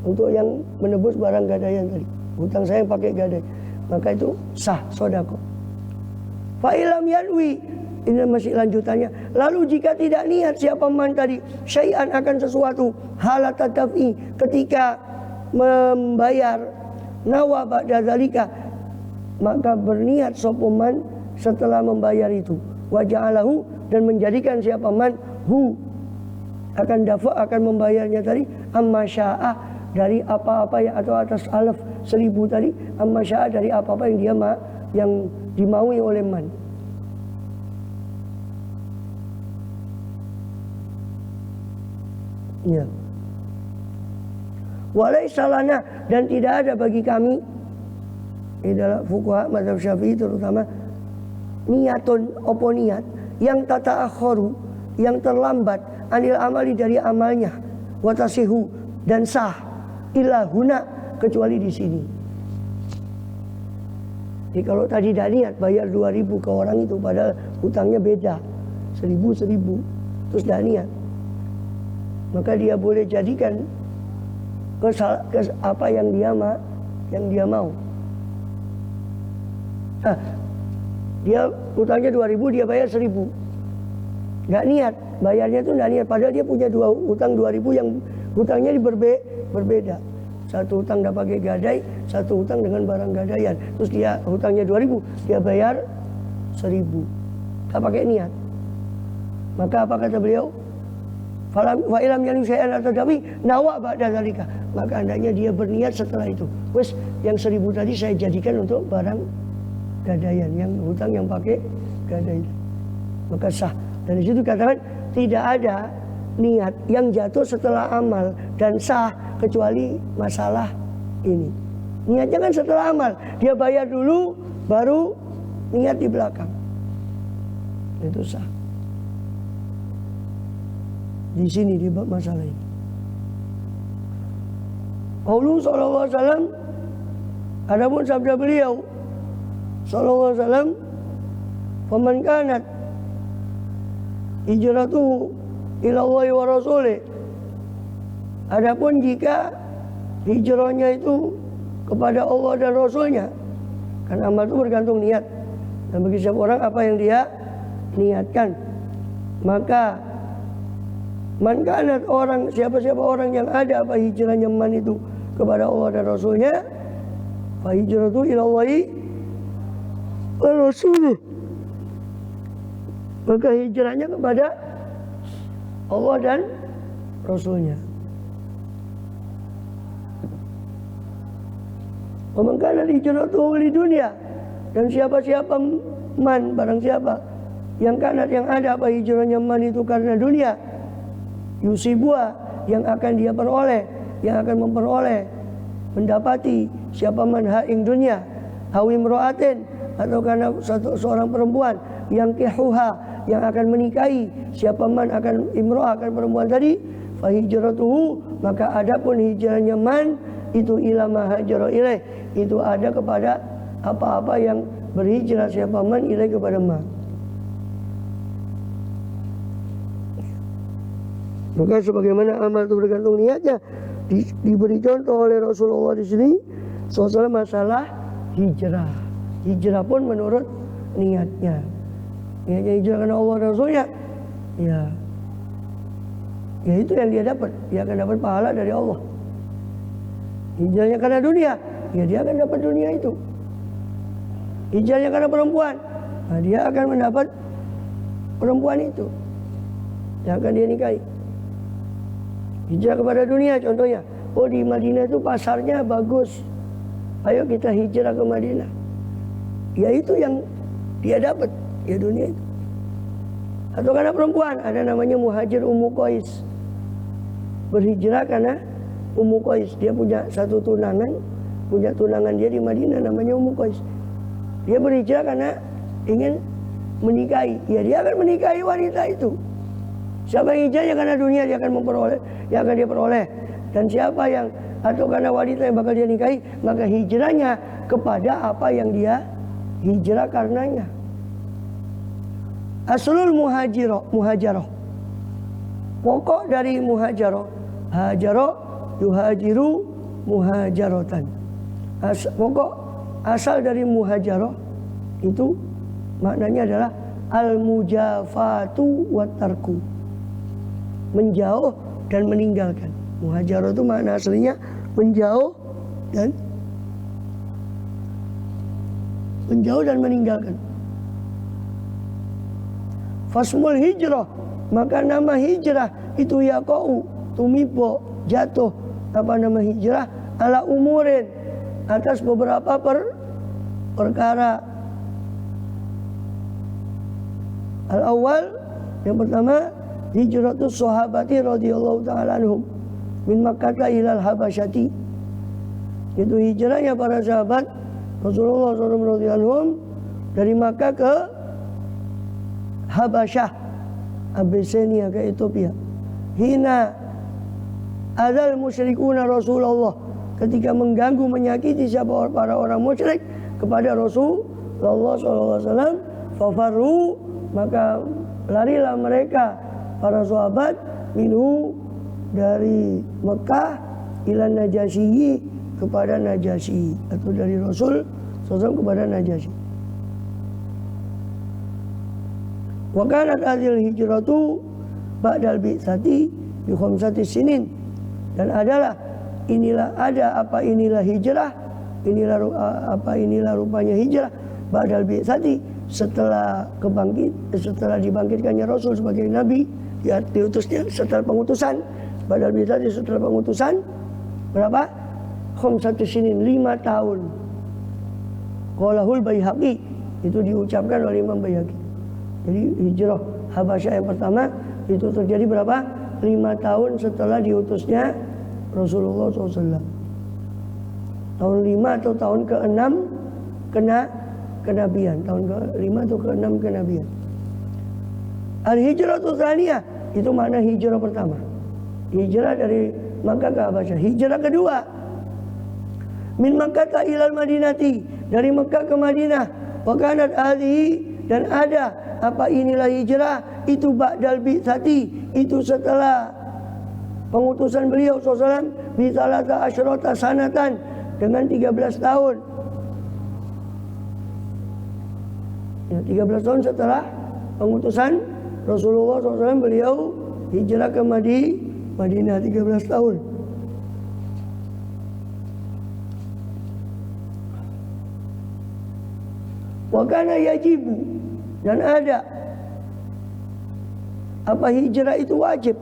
untuk yang menebus barang gadaian tadi. Hutang saya yang pakai gadai, maka itu sah sodako. Fa'ilam yanwi, ini masih lanjutannya. Lalu jika tidak niat siapa man tadi syai'an akan sesuatu, halat tadafi, ketika membayar, nawa ba'da zalika, maka berniat sapa man setelah membayar itu, wa ja'alahu, dan menjadikan siapa man hu akan dafa, akan membayarnya tadi, amma sya'a, dari apa-apa yang atau atas alaf 1000 tadi, amma sya'a, dari apa-apa yang dia yang dimaui oleh man. Ya. Walaisa lana, dan tidak ada bagi kami, ini adalah fuqaha mazhab Syafi'i terutama, niatun, opo niat yang tata'akharu, yang terlambat, anil amali, dari amalnya, watasihu, dan sah, illa huna, kecuali di sini. Jadi kalau tadi tidak niat bayar 2000 ke orang itu, padahal hutangnya beda, 1000, terus tidak niat, maka dia boleh jadikan ke apa yang dia mau. Nah, dia hutangnya 2000, dia bayar 1000, nggak niat, bayarnya itu nggak niat, padahal dia punya dua hutang 2000 yang hutangnya berbeda. Satu hutang tidak pakai gadai, satu hutang dengan barang gadaian. Terus dia hutangnya 2000, dia bayar 1000, nggak pakai niat. Maka apa kata beliau? Wa ilam yanu syai'an atadawi nawa ba'da zalika, maka hendaknya dia berniat setelah itu. Wes, yang 1000 tadi saya jadikan untuk barang gadaian, yang hutang yang pakai gadai, maka sah. Dan di situ katakan tidak ada niat yang jatuh setelah amal dan sah, kecuali masalah ini. Niatnya kan setelah amal, dia bayar dulu baru niat di belakang, itu sah. Di sini di bab masalah ini. Qaulu sallallahu alaihi wasallam, adapun sabda beliau sallallahu alaihi wasallam, faman kanat hijratuhu ila Allah wa rasulih, adapun jika hijrahnya itu kepada Allah dan Rasulnya, kan amal itu bergantung niat, dan bagi setiap orang apa yang dia niatkan, maka man kanat, orang siapa-siapa orang yang ada apa hijrahnya man itu kepada Allah dan Rasulnya, fa hijratu ila Allahi wa rasulih, maka hijrahnya kepada Allah dan Rasulnya. Wa man kanat hijratuhu li dunya, dan siapa-siapa man, barang siapa yang kanat yang ada apa hijrahnya man itu karena dunia, yusibua, yang akan dia peroleh, yang akan memperoleh, mendapati siapa man ing dunia hawi imra'atin, atau karena seorang perempuan yang kihuha, yang akan menikahi siapa man akan imra'ah, akan perempuan tadi, fa hijratuhu, maka adapun hijrahnya man itu ila ma hajara ilaih, itu ada kepada apa-apa yang berhijrah siapa man ilaih, kepada ma. Maka sebagaimana amal itu bergantung niatnya, diberi contoh oleh Rasulullah di sini soal masalah hijrah. Hijrah pun menurut niatnya. Niatnya hijrah karena Allah dan Rasulnya, ya itu yang dia dapat. Dia akan dapat pahala dari Allah. Hijrahnya karena dunia, ya dia akan dapat dunia itu. Hijrahnya karena perempuan, nah dia akan mendapat perempuan itu yang akan dia nikahi. Hijrah kepada dunia contohnya, oh di Madinah itu pasarnya bagus, ayo kita hijrah ke Madinah. Ya itu yang dia dapat, ya dunia itu. Atau karena perempuan, ada namanya muhajir Ummu Qais, berhijrah karena Ummu Qais. Dia punya satu tunangan, dia di Madinah namanya Ummu Qais. Dia berhijrah karena ingin menikahi, ya dia akan menikahi wanita itu. Siapa yang hijrahnya karena dunia, dia akan memperoleh, yang akan dia peroleh. Dan siapa yang, atau karena wanita yang bakal dia nikahi, maka hijrahnya kepada apa yang dia hijrah karenanya. Aslul muhajarah. Pokok dari muhajarah, hajaro yuhajiru muhajaratan. Pokok asal dari muhajarah itu maknanya adalah al-mujafatu wa tarku, menjauh dan meninggalkan. Muhajarah itu makna aslinya menjauh dan meninggalkan. Fasmul hijrah, maka nama hijrah itu yaqau, tumibo, jatuh, apa nama hijrah, ala umurin, atas beberapa perkara. Al-awwal, yang pertama, hijratus sahabati radhiyallahu ta'ala anhum min Makkah ilal Habasyati. Itu hijrahnya para sahabat Rasulullah SAW dari Makkah ke Habasyah, Abyssinia, ke Ethiopia. Hina adzal musyrikuna Rasulullah, ketika mengganggu, menyakiti siapa para orang musyrik kepada Rasulullah SAW, fafarru, maka larilah mereka para sahabat minhu, dari Mekah, ila Najasyi, kepada Najasyi, atau dari Rasul SAW kepada Najasyi. Wa kanat hadhil hijratu ba'dal bi'tsati bi khamsati sinin, dan adalah inilah hijrah, inilah rupanya hijrah ba'dal bi'tsati, setelah dibangkitkannya Rasul sebagai nabi, diutusnya setelah pengutusan. Ba'dal bi'tsati, setelah pengutusan berapa? Khamsatu sinin, 5 tahun. Qalahul Baihaqi, itu diucapkan oleh Imam Baihaqi. Jadi hijrah Habasyah yang pertama itu terjadi berapa? 5 tahun setelah diutusnya Rasulullah SAW. Tahun 5 atau tahun ke-6 kenabian. Tahun ke-5 atau ke-6 kenabian. Al-hijrah tsaniyah, itu makna hijrah pertama. Hijrah dari Makkah ke Habasyah. Hijrah kedua, min Makkah ilal Madinati, dari Makkah ke Madinah. Wa kanat hadhihi, dan ada apa inilah hijrah itu ba'dal bi'tsati, itu setelah pengutusan beliau SAW, bi salata asyrata sanatan, dengan 13 tahun. Ya, 13 tahun setelah pengutusan Rasulullah SAW, beliau hijrah ke Madinah, 13 tahun. Wa kana yajibu, dan ada apa hijrah itu wajib.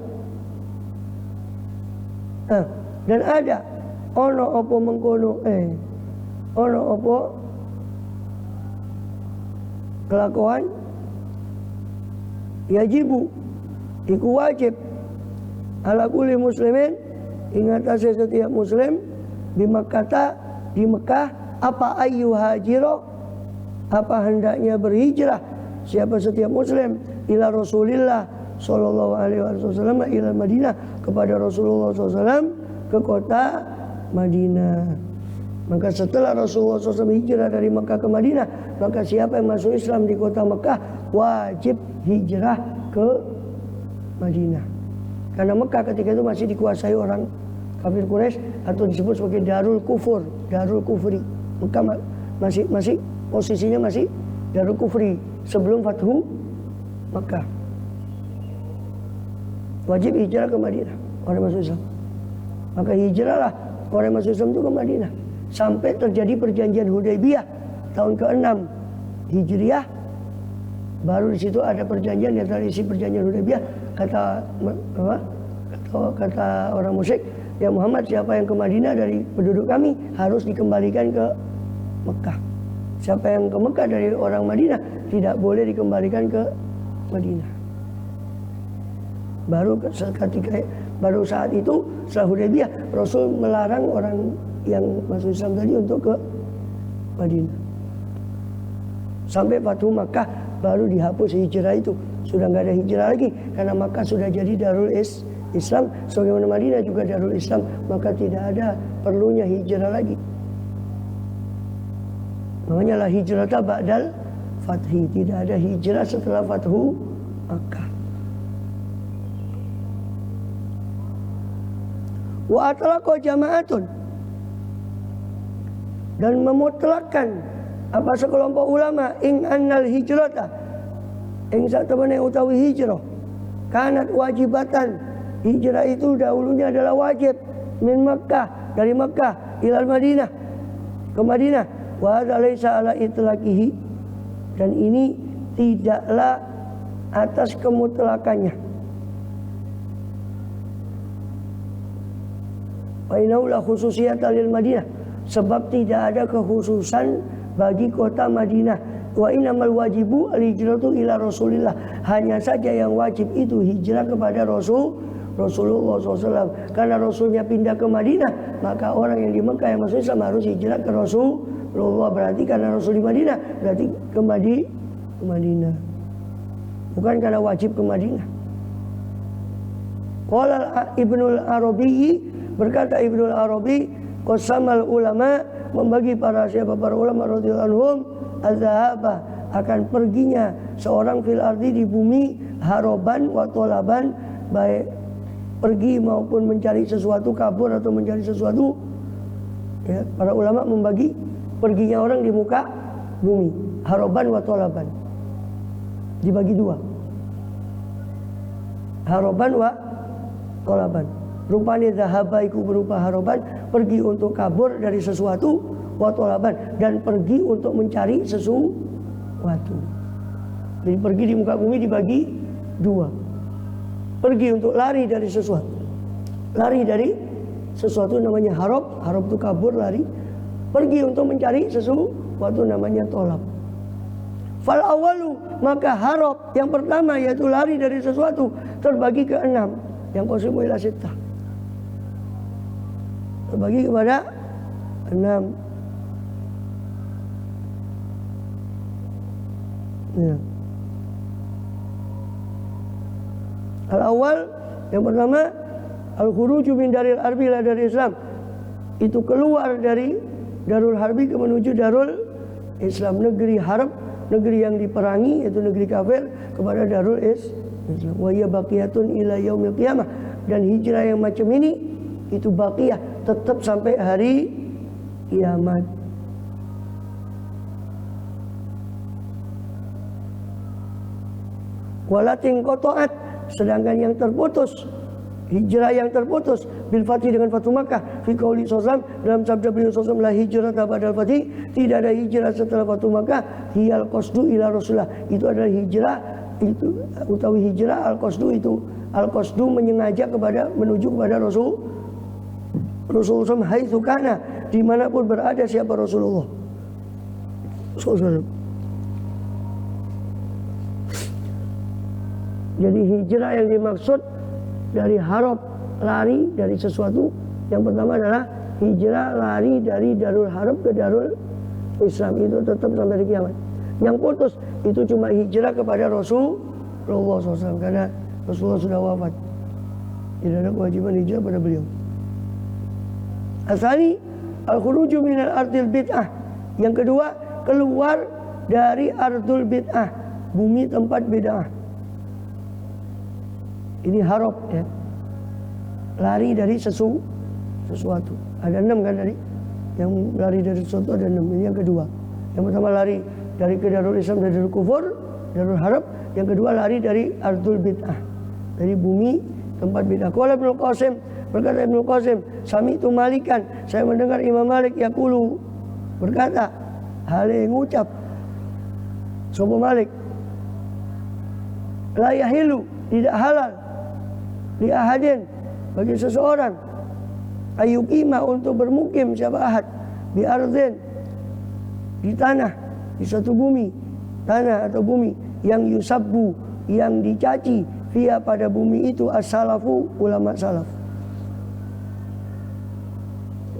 Dan ada ono opo mengkono ono opo kelakuan yajibu iku wajib ala kulli muslimin ingatasi setiap muslim di Mekah apa ayu hajiro apa hendaknya berhijrah siapa setiap muslim ila Rasulillah sallallahu alaihi wasallam ila Madinah kepada Rasulullah SAW ke kota Madinah. Maka setelah Rasulullah SAW hijrah dari Mekah ke Madinah, maka siapa yang masuk Islam di kota Mekah wajib hijrah ke Madinah. Karena Mekah ketika itu masih dikuasai orang kafir Quraisy atau disebut sebagai Darul Kufur, Darul Kufri. Mekah masih posisinya masih Darul Kufri sebelum Fathu Mekah. Wajib hijrah ke Madinah orang masuk Islam. Maka hijrahlah orang masuk Islam itu ke Madinah sampai terjadi perjanjian Hudaybiyah tahun ke-6 Hijriah. Baru di situ ada perjanjian, di antara isi perjanjian Hudaybiyah kata orang musyrik, ya Muhammad, siapa yang ke Madinah dari penduduk kami harus dikembalikan ke Mekah. Siapa yang ke Mekah dari orang Madinah tidak boleh dikembalikan ke Madinah. Baru saat itu setelah Hudaybiyah Rasul melarang orang yang masuk Islam tadi untuk ke Madinah. Sampai Fathu Makkah baru dihapus hijrah itu. Sudah nggak ada hijrah lagi karena Makkah sudah jadi Darul Islam, sebagaimana Madinah juga Darul Islam, maka tidak ada perlunya hijrah lagi. Makanya la hijrata ba'dal fathi, tidak ada hijrah setelah Fathu Makkah. Wa atlaqa jama'atun, dan memutlakkan apa sekelompok ulama ing annal hijrata ing satemene utawi hijrah kanat wajibatan, hijrah itu dahulunya adalah wajib min Makkah, dari Makkah ilal Madinah, ke Madinah. Wa hadza laisa ala itlaqihi, dan ini tidaklah atas kemutlakannya. Wa innahu la khususiyatan lil Madinah, sebab tidak ada kekhususan bagi kota Madinah. Wa innamal wajibu al-hijratu ila Rasulillah, hanya saja yang wajib itu hijrah kepada Rasulullah SAW. Karena Rasulnya pindah ke Madinah, maka orang yang di Mekah yang masuk Islam harus hijrah ke Rasulullah. Berarti karena Rasul di Madinah, berarti ke Madinah, bukan karena wajib ke Madinah. Qala Ibnul Arabi, berkata Ibnul Arabi, qasamal ulama, membagi para ulama radhiyallahu anhum azhaba, akan perginya seorang fil ardi di bumi, haroban wa tolaban, baik pergi maupun mencari sesuatu, kabur atau mencari sesuatu. Ya, para ulama membagi perginya orang di muka bumi, haroban wa tolaban, dibagi dua, haroban wa tolaban. Rupanya zahaba iku berupa haroban, pergi untuk kabur dari sesuatu, wa tolaban, dan pergi untuk mencari sesuatu. Jadi pergi di muka bumi dibagi dua. Pergi untuk lari dari sesuatu. Lari dari sesuatu namanya harob, harob itu kabur, lari. Pergi untuk mencari sesuatu namanya tolab. Fal awalu, maka harob yang pertama yaitu lari dari sesuatu terbagi ke 6, yang qasimu ila sittah, terbagi kepada 6. Ya. Al-awwal, yang pertama, al-khuruju min daril harbi ila dari Islam, itu keluar dari Darul Harbi ke menuju Darul Islam, negeri harb, negeri yang diperangi, yaitu negeri kafir, kepada Darul Islam. Wa hiya baqiyatun ila yaumil qiyamah, dan hijrah yang macam ini itu baqiyah, tetap sampai hari kiamat. Walatin qata'at, sedangkan yang terputus, hijrah yang terputus bil fathi dengan Fathu Makkah, fi qauli sallallahu dalam sabda beliau sallallahu la hijrah ba'dal fathi, tidak ada hijrah setelah Fathu Makkah, hiyal qasdu ila Rasulullah, itu adalah hijrah, itu utawi hijrah, al qasdu itu al qasdu menyengaja kepada, menuju kepada Rasulullah haitsu kana, dimanapun berada siapa Rasulullah sallallahu. Jadi hijrah yang dimaksud dari harab lari dari sesuatu. Yang pertama adalah hijrah lari dari Darul Harb ke Darul Islam, itu tetap sampai di kiamat. Yang putus itu cuma hijrah kepada Rasulullah SAW karena Rasulullah sudah wafat. Tidak ada kewajiban hijrah pada beliau. Asani al-khuruju minal ardil bid'ah. Yang kedua, keluar dari ardul bid'ah, bumi tempat bid'ah. Ini harap ya. Lari dari sesuatu. Ada 6 kan tadi? Yang lari dari sesuatu ada 6. Ini yang kedua. Yang pertama lari dari ke Darul Islam, dari Darul Kufur, Darul Harab. Yang kedua lari dari ardul bid'ah, dari bumi tempat bid'ah. Qala Ibnu Qasim, berkata Ibnu Qasim, sami'tu Malikan, saya mendengar Imam Malik yaqulu, berkata, hal yang ngucap sapa Malik, la yahilu, tidak halal li ahadin, bagi seseorang, ayyukima, untuk bermukim siapa ahad, bi ardhin, di tanah, di suatu bumi, tanah atau bumi, yang yusabbu, yang dicaci, via pada bumi itu as-salafu, ulama salaf.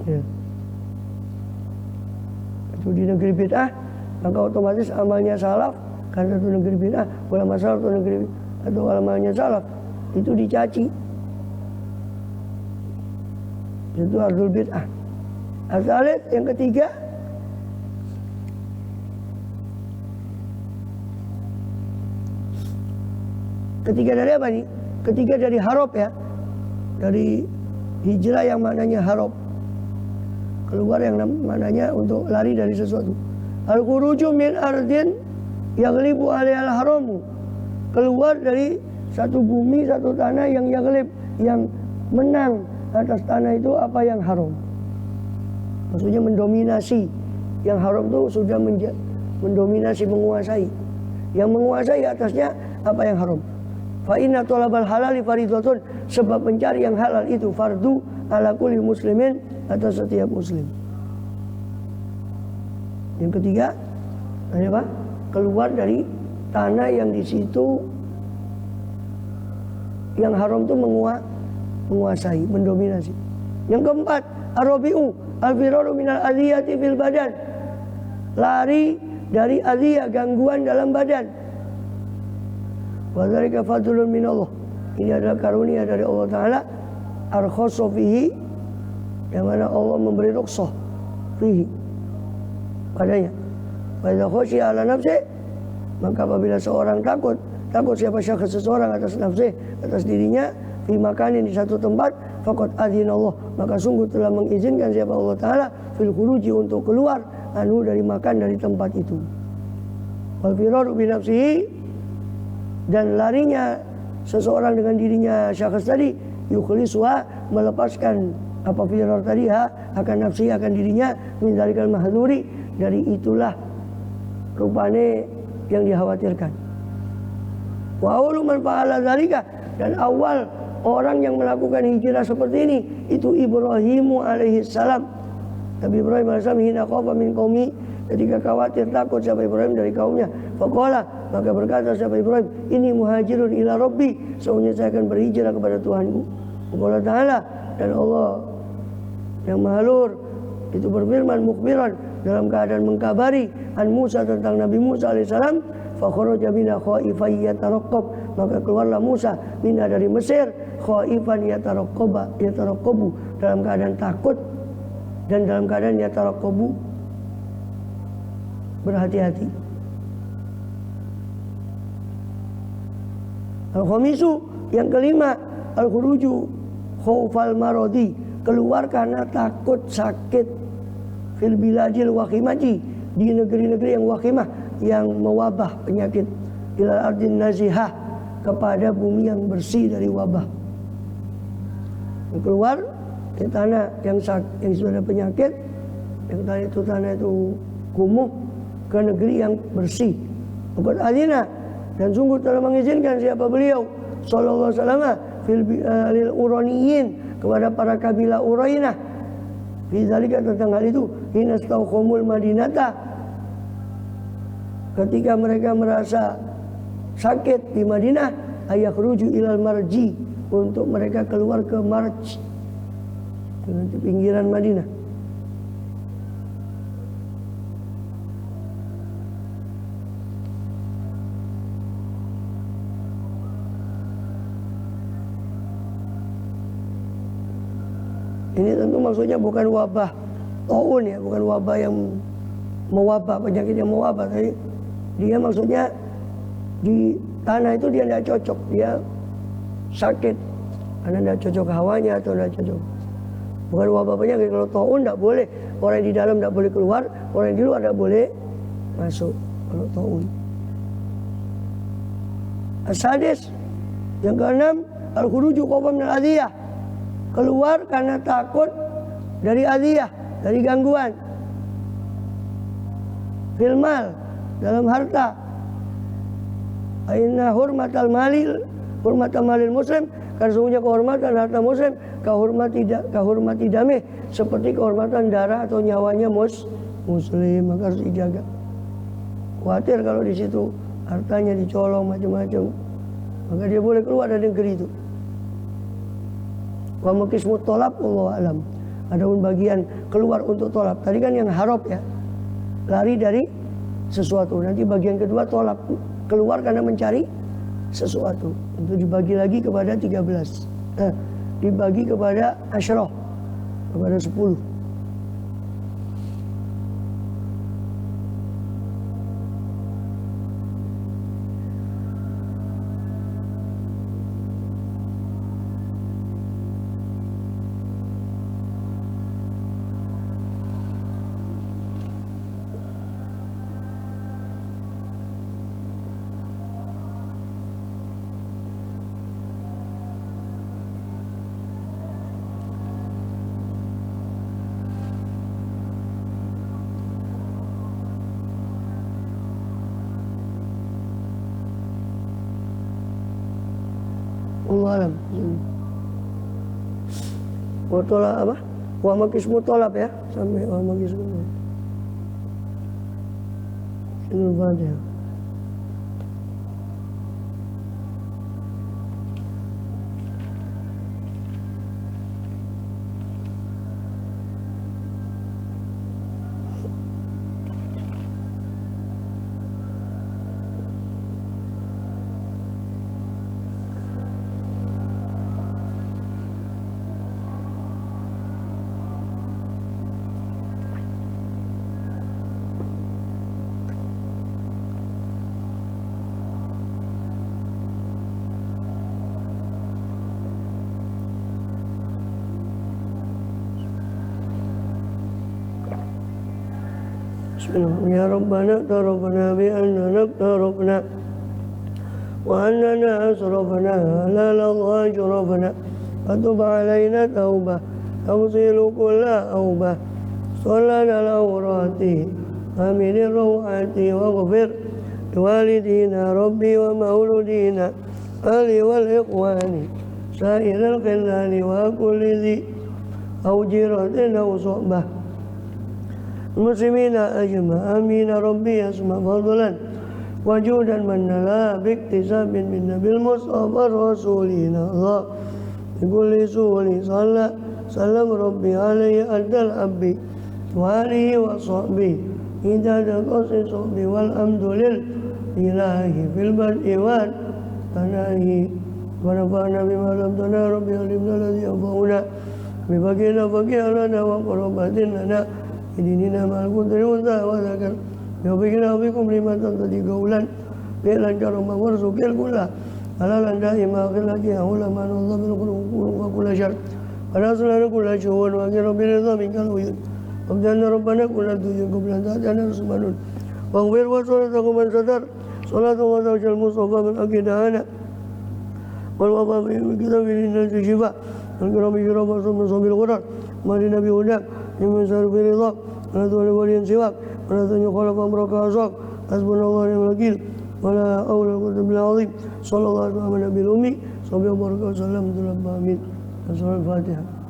Ya. Itu di negeri bid'ah, maka otomatis amalnya salaf, karena itu negeri bid'ah, ulama salaf atau negeri atau amalnya salaf itu dicaci. Itu ardul bid'ah. Asalit yang ketiga, ketiga dari apa nih? Ketiga dari harop ya, dari hijrah yang maknanya harop, keluar yang maknanya untuk lari dari sesuatu. Al-khuruju min ardin yaghlibu alaiha al-haramu, keluar dari satu bumi, satu tanah yang yaghlib, yang menang atas tanah itu apa yang haram. Maksudnya mendominasi. Yang haram itu sudah mendominasi, menguasai. Yang menguasai atasnya apa yang haram. Fa inna talabal halali fardhatun, sebab mencari yang halal itu fardu ala kulli muslimin, atas setiap muslim. Yang ketiga, apa? Keluar dari tanah yang di situ yang haram itu menguasai, mendominasi. Yang keempat, ar-rabi'u al-firaru minal adhiyati fil badan, lari dari adhiyah, gangguan dalam badan. Wa dzalika fadlun minallah, ini adalah karunia dari Allah Ta'ala, ar-khassa fihi, yang mana Allah memberi rukhsah fihi, padanya. Wa idza khashiya ala nafsi, maka apabila seorang takut siapa syakhs seseorang atas nafsi, atas dirinya, fi makanin, di satu tempat, faqad adzinallah, maka sungguh telah mengizinkan siapa Allah Ta'ala fil khuruji, untuk keluar anu dari makan, dari tempat itu. Wal firaru bi nafsihi, dan larinya seseorang dengan dirinya syakhs tadi, yukhlisuha, melepaskan apa firar tadi, akan nafsi, akan dirinya, min dzalikal mahdzuri, dari itulah rupane yang dikhawatirkan. Wa awwalu man fa'ala dzalika, dan awal orang yang melakukan hijrah seperti ini itu Ibrahimu alaihi salam. Nabi Ibrahim alaihi salam, hina khafa min qaumi, ketika khawatir, takut siapa Ibrahim dari kaumnya. Faqala, maka berkata siapa Ibrahim, ini muhajirun ila rabbi, sesungguhnya saya akan berhijrah kepada Tuhanku. Allah Ta'ala, dan Allah yang maha luhur itu berfirman, mukhbiran, dalam keadaan mengkabari, an Musa, tentang Nabi Musa alaihissalam, fa kharaja minha khaifan yataraqqab, maka keluarlah Musa minha, dari Mesir, khaifan yataraqqabu, dalam keadaan takut, dan dalam keadaan yataraqqabu, berhati-hati. Al-khamisu, yang kelima, al-khuruju khaufal maradi, keluar karena takut sakit, fil biladil wakhimati, di negeri-negeri yang wakhimah, yang mewabah penyakit, ilal ardin nazihah, kepada bumi yang bersih dari wabah. Keluar ke tanah yang sudah ada penyakit, yang tanah itu kumuh, ke negeri yang bersih. Bukan adina, dan sungguh telah mengizinkan siapa beliau sallallahu alaihi wasallam fil uraniyin, kepada para kabilah Urainah, fi zalika, tentang hal itu, hina stauqumul madinata, ketika mereka merasa sakit di Madinah, ayakhruju ilal marji, untuk mereka keluar ke Marj, di pinggiran Madinah. Ini tentu maksudnya bukan wabah taun ya, bukan wabah yang mewabah, penyakit yang mewabah, tapi dia maksudnya di tanah itu dia tidak cocok, dia sakit karena tidak cocok hawanya atau tidak cocok. Bukan wabah penyakit. Kalau taun tidak boleh, orang yang di dalam tidak boleh keluar, orang yang di luar tidak boleh masuk. Kalau taun. As-sadis, yang keenam, al-khuruju khawfan min al-adhiyah, keluar karena takut dari adhiyah, dari gangguan. Filmal, dalam harta. Inna hurmatal malil muslim, karena sesungguhnya kehormatan harta muslim kahurmati damih, seperti kehormatan darah atau nyawanya muslim, maka harus dijaga. Khawatir kalau di situ hartanya dicolong macam-macam, maka dia boleh keluar dari negeri itu. Wa maqismut tolab wallahu alam. Adapun bagian keluar untuk tolab, tadi kan yang harap ya, lari dari sesuatu. Nanti bagian kedua tolab, keluar karena mencari sesuatu. Itu dibagi lagi kepada 13. Dibagi kepada asyrah, kepada 10. Allah alam. Wa tolak apa? Wa maqismu tolab ya, sampai wa maqismu. Sinul Fatihah. Ya Rabbana tarabna bi annana tarabna wa annana asrafna la ajrafna atub alaina taubah tawsilu kulla aubah sallana al-awrati aminir rawati wa ghafir walidina rabbi wa mauludina ali wal ikhwani sa'iral khilali wa kulli dhi awjiratin aw suhbah المسلمين أجمع آمين ربي أسمع فضلا وجودا من لا باكتساب من نبي المصطفى رسولنا الله بكل سور صلى سلم ربي عليه أدى الأب وآله وصحبه إداد قصص والحمد لله في البدء والتناهي ونفعنا بما لم تنا ربي علمنا الذي ينفعنا ببقينا بقي لنا وقربات لنا Idinina ma'al kudri unta wa zakar Yawbikina bikum limatan tadi gaulan Bi'lan karumah warsukil kula Halalan da'ima akhilaki Ahula ma'anullah bilkurung wa kula syar Anasulana kula syuhun Wa kira bilidha minkal uyun Abdana rabbana kula tuyun Kublan ta'adana rusmanun Wangwir wa salatakum man satar Salatu wa tawjal mustafa Min akidahana Wal wafa kita bilina syifa Wal kira bishira wa sabil qurar Mari nabi hudak Liman syarif ridha Wala tuhan waliyan siwak Wala tuhan yukhalaf amraka azak Hasbunallah yang wakil Wala awla qutabila azim Sallallahu alaihi wa sallam Nabil ummi Sabi wa barakatuh Salam Amin Al-Fatihah.